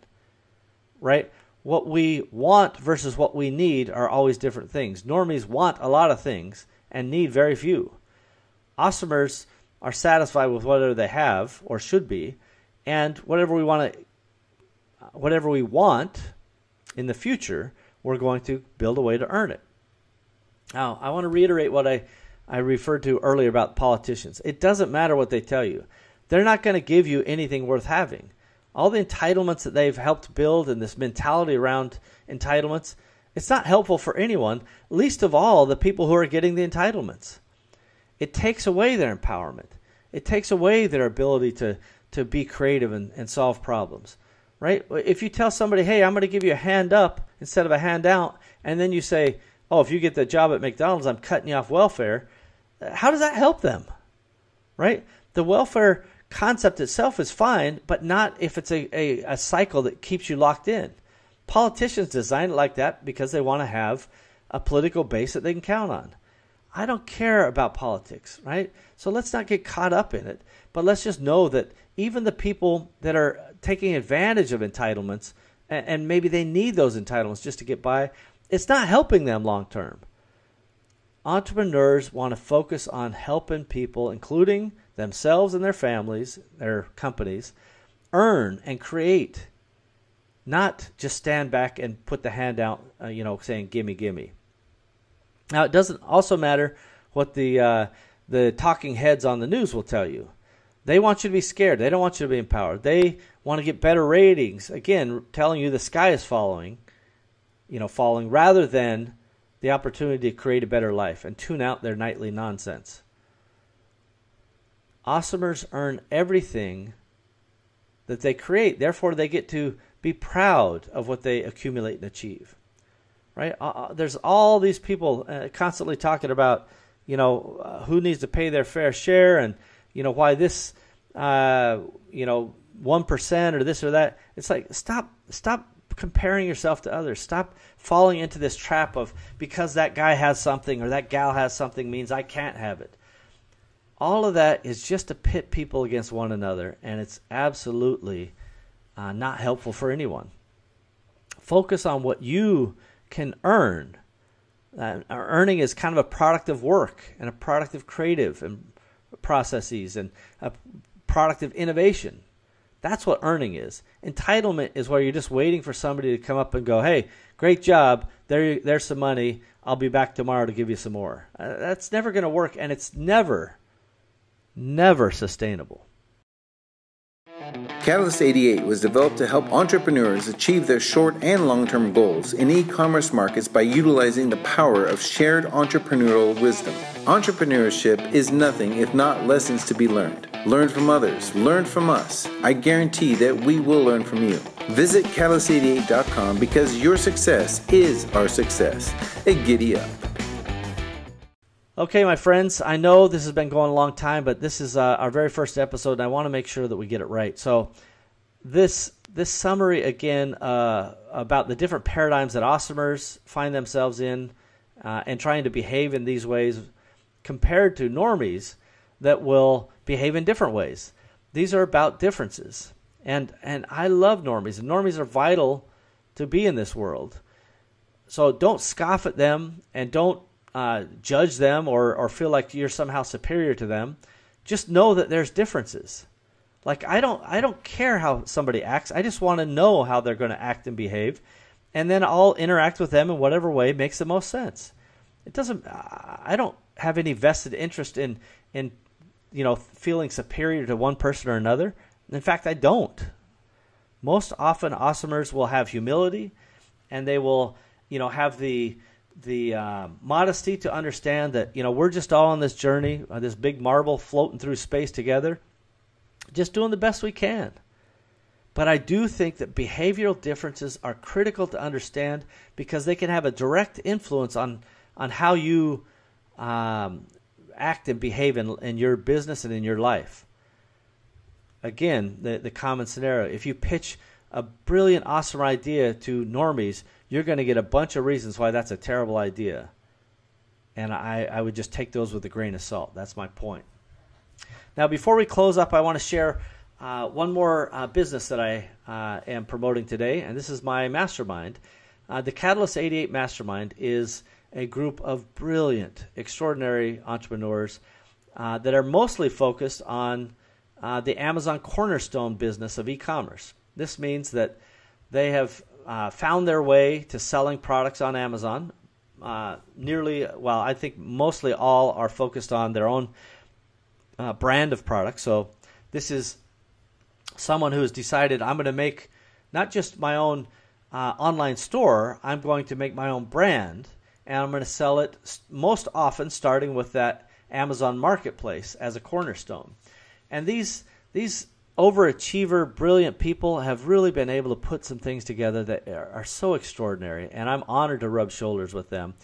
Right? What we want versus what we need are always different things. Normies want a lot of things and need very few. Awesomers are satisfied with whatever they have or should be, and whatever we want in the future, we're going to build a way to earn it. Now, I want to reiterate what I referred to earlier about politicians. It doesn't matter what they tell you. They're not going to give you anything worth having. All the entitlements that they've helped build and this mentality around entitlements, it's not helpful for anyone, least of all the people who are getting the entitlements. It takes away their empowerment. It takes away their ability to be creative and solve problems. Right? If you tell somebody, hey, I'm going to give you a hand up instead of a handout, and then you say, oh, if you get the job at McDonald's, I'm cutting you off welfare, how does that help them? Right? The welfare concept itself is fine, but not if it's a cycle that keeps you locked in. Politicians design it like that because they want to have a political base that they can count on. I don't care about politics, right? So let's not get caught up in it, but let's just know that even the people that are taking advantage of entitlements, and maybe they need those entitlements just to get by, it's not helping them long term. Entrepreneurs want to focus on helping people, including themselves and their families, their companies, earn and create, not just stand back and put the hand out, saying, gimme, gimme. Now, it doesn't also matter what the talking heads on the news will tell you. They want you to be scared. They don't want you to be empowered. They want to get better ratings. Again, telling you the sky is falling rather than the opportunity to create a better life and tune out their nightly nonsense. Awesomers earn everything that they create. Therefore, they get to be proud of what they accumulate and achieve. Right? There's all these people constantly talking about, who needs to pay their fair share and, why this, 1% or this or that. It's like, stop comparing yourself to others. Stop falling into this trap of because that guy has something or that gal has something means I can't have it. All of that is just to pit people against one another, and it's absolutely not helpful for anyone. Focus on what you can earn. Earning is kind of a product of work and a product of creative and processes and a product of innovation. That's what earning is. Entitlement is where you're just waiting for somebody to come up and go, hey, great job, there's some money, I'll be back tomorrow to give you some more. That's never going to work, and it's never sustainable. Catalyst 88 was developed to help entrepreneurs achieve their short and long-term goals in e-commerce markets by utilizing the power of shared entrepreneurial wisdom. Entrepreneurship is nothing if not lessons to be learned. Learn from others. Learn from us. I guarantee that we will learn from you. Visit catalyst88.com because your success is our success. And giddy up. Okay, my friends, I know this has been going a long time, but this is our very first episode, and I want to make sure that we get it right. So this summary, again, about the different paradigms that awesomers find themselves in and trying to behave in these ways compared to normies that will behave in different ways. These are about differences. And I love normies, and normies are vital to be in this world. So don't scoff at them and don't judge them or feel like you're somehow superior to them. Just know that there's differences. Like I don't care how somebody acts. I just want to know how they're going to act and behave, and then I'll interact with them in whatever way makes the most sense. I don't have any vested interest in feeling superior to one person or another. In fact, I don't. Most often, awesomers will have humility, and they will have the modesty to understand that we're just all on this journey, this big marble floating through space together, just doing the best we can. But I do think that behavioral differences are critical to understand because they can have a direct influence on how you act and behave in your business and in your life. Again, the common scenario: if you pitch a brilliant, awesome idea to normies, you're going to get a bunch of reasons why that's a terrible idea. And I would just take those with a grain of salt. That's my point. Now, before we close up, I want to share one more business that I am promoting today, and this is my mastermind. The Catalyst 88 Mastermind is a group of brilliant, extraordinary entrepreneurs that are mostly focused on the Amazon cornerstone business of e-commerce. This means that they have found their way to selling products on Amazon. I think mostly all are focused on their own brand of products. So this is someone who has decided, I'm going to make not just my own online store, I'm going to make my own brand, and I'm going to sell it most often starting with that Amazon marketplace as a cornerstone. And these overachiever, brilliant people have really been able to put some things together that are so extraordinary, and I'm honored to rub shoulders with them.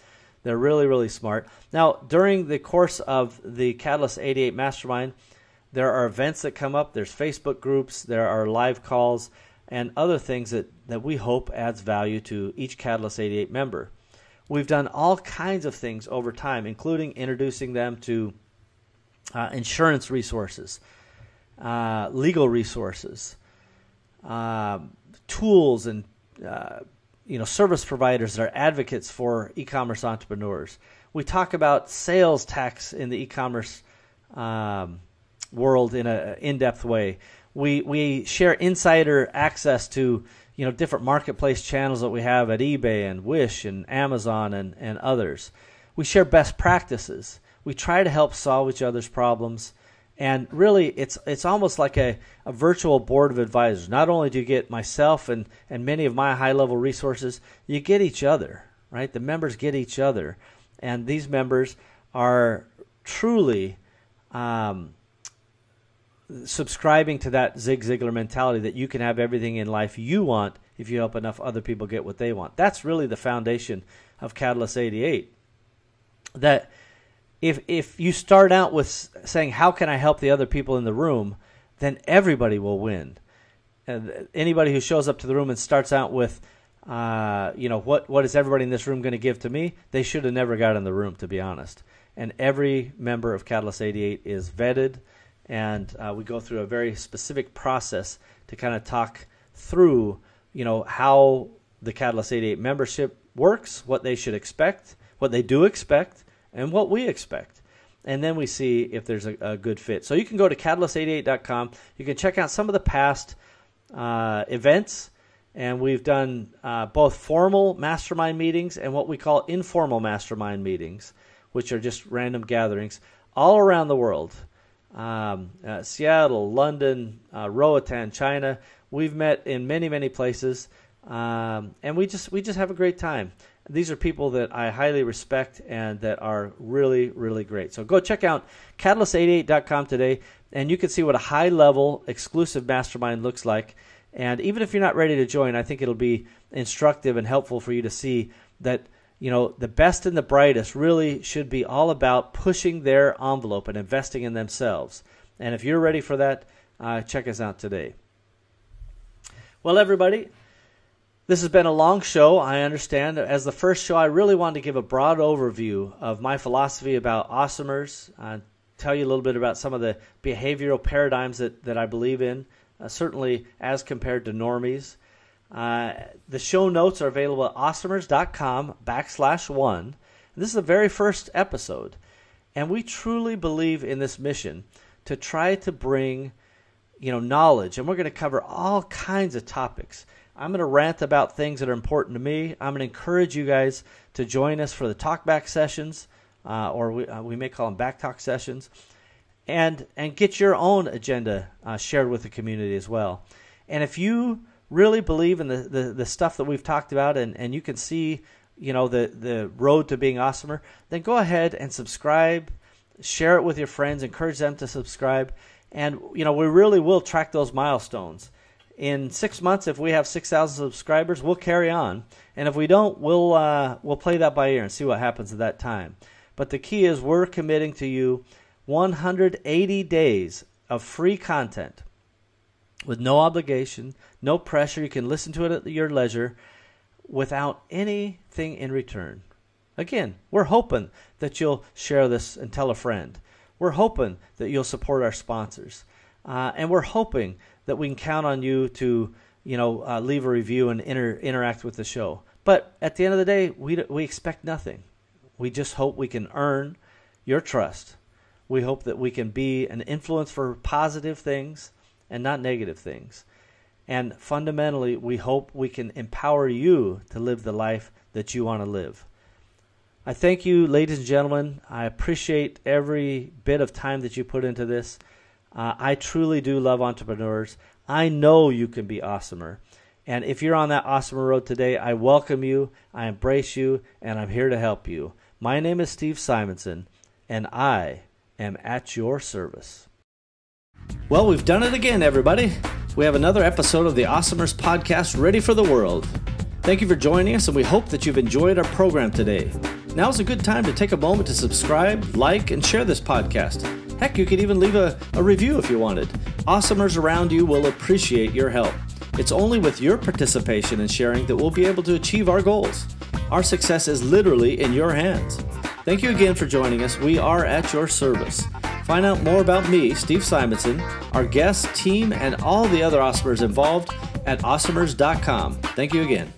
They're really, really smart. Now, during the course of the Catalyst 88 Mastermind, there are events that come up. There's Facebook groups. There are live calls and other things that we hope adds value to each Catalyst 88 member. We've done all kinds of things over time, including introducing them to insurance resources, legal resources, tools, and service providers that are advocates for e-commerce entrepreneurs. We talk about sales tax in the e-commerce world in an in-depth way. We share insider access to different marketplace channels that we have at eBay and Wish and Amazon and others. We share best practices. We try to help solve each other's problems. And really, it's almost like a virtual board of advisors. Not only do you get myself and many of my high-level resources, you get each other, right? The members get each other. And these members are truly subscribing to that Zig Ziglar mentality that you can have everything in life you want if you help enough other people get what they want. That's really the foundation of Catalyst 88. That if you start out with saying, how can I help the other people in the room, then everybody will win. And anybody who shows up to the room and starts out with, what is everybody in this room going to give to me? They should have never got in the room, to be honest. And every member of Catalyst 88 is vetted, and we go through a very specific process to kind of talk through, how the Catalyst 88 membership works, what they should expect, what they do expect, and what we expect. And then we see if there's a good fit. So you can go to catalyst88.com. You can check out some of the past events. And we've done both formal mastermind meetings and what we call informal mastermind meetings, which are just random gatherings all around the world. Seattle, London, Roatan, China. We've met in many, many places. And we just have a great time. These are people that I highly respect and that are really, really great. So go check out catalyst88.com today, and you can see what a high-level exclusive mastermind looks like. And even if you're not ready to join, I think it'll be instructive and helpful for you to see that the best and the brightest really should be all about pushing their envelope and investing in themselves. And if you're ready for that, check us out today. Well, everybody, this has been a long show, I understand. As the first show, I really wanted to give a broad overview of my philosophy about Awesomers, tell you a little bit about some of the behavioral paradigms that I believe in, certainly as compared to Normies. The show notes are available at awesomers.com/1. This is the very first episode, and we truly believe in this mission to try to bring knowledge, and we're going to cover all kinds of topics. I'm going to rant about things that are important to me. I'm going to encourage you guys to join us for the talkback sessions, or we may call them Backtalk sessions, and get your own agenda shared with the community as well. And if you really believe in the stuff that we've talked about, and you can see the road to being awesomer, then go ahead and subscribe, share it with your friends, encourage them to subscribe, and we really will track those milestones. In 6 months, if we have 6,000 subscribers, we'll carry on. And if we don't, we'll play that by ear and see what happens at that time. But the key is we're committing to you 180 days of free content with no obligation, no pressure. You can listen to it at your leisure without anything in return. Again, we're hoping that you'll share this and tell a friend. We're hoping that you'll support our sponsors. And we're hoping that we can count on you to, leave a review and interact with the show. But at the end of the day, we expect nothing. We just hope we can earn your trust. We hope that we can be an influence for positive things and not negative things. And fundamentally, we hope we can empower you to live the life that you want to live. I thank you, ladies and gentlemen. I appreciate every bit of time that you put into this. I truly do love entrepreneurs. I know you can be awesomer. And if you're on that awesomer road today, I welcome you, I embrace you, and I'm here to help you. My name is Steve Simonson, and I am at your service. Well, we've done it again, everybody. We have another episode of the Awesomers podcast ready for the world. Thank you for joining us, and we hope that you've enjoyed our program today. Now's a good time to take a moment to subscribe, like, and share this podcast. Heck, you could even leave a review if you wanted. Awesomers around you will appreciate your help. It's only with your participation and sharing that we'll be able to achieve our goals. Our success is literally in your hands. Thank you again for joining us. We are at your service. Find out more about me, Steve Simonson, our guests, team, and all the other Awesomers involved at Awesomers.com. Thank you again.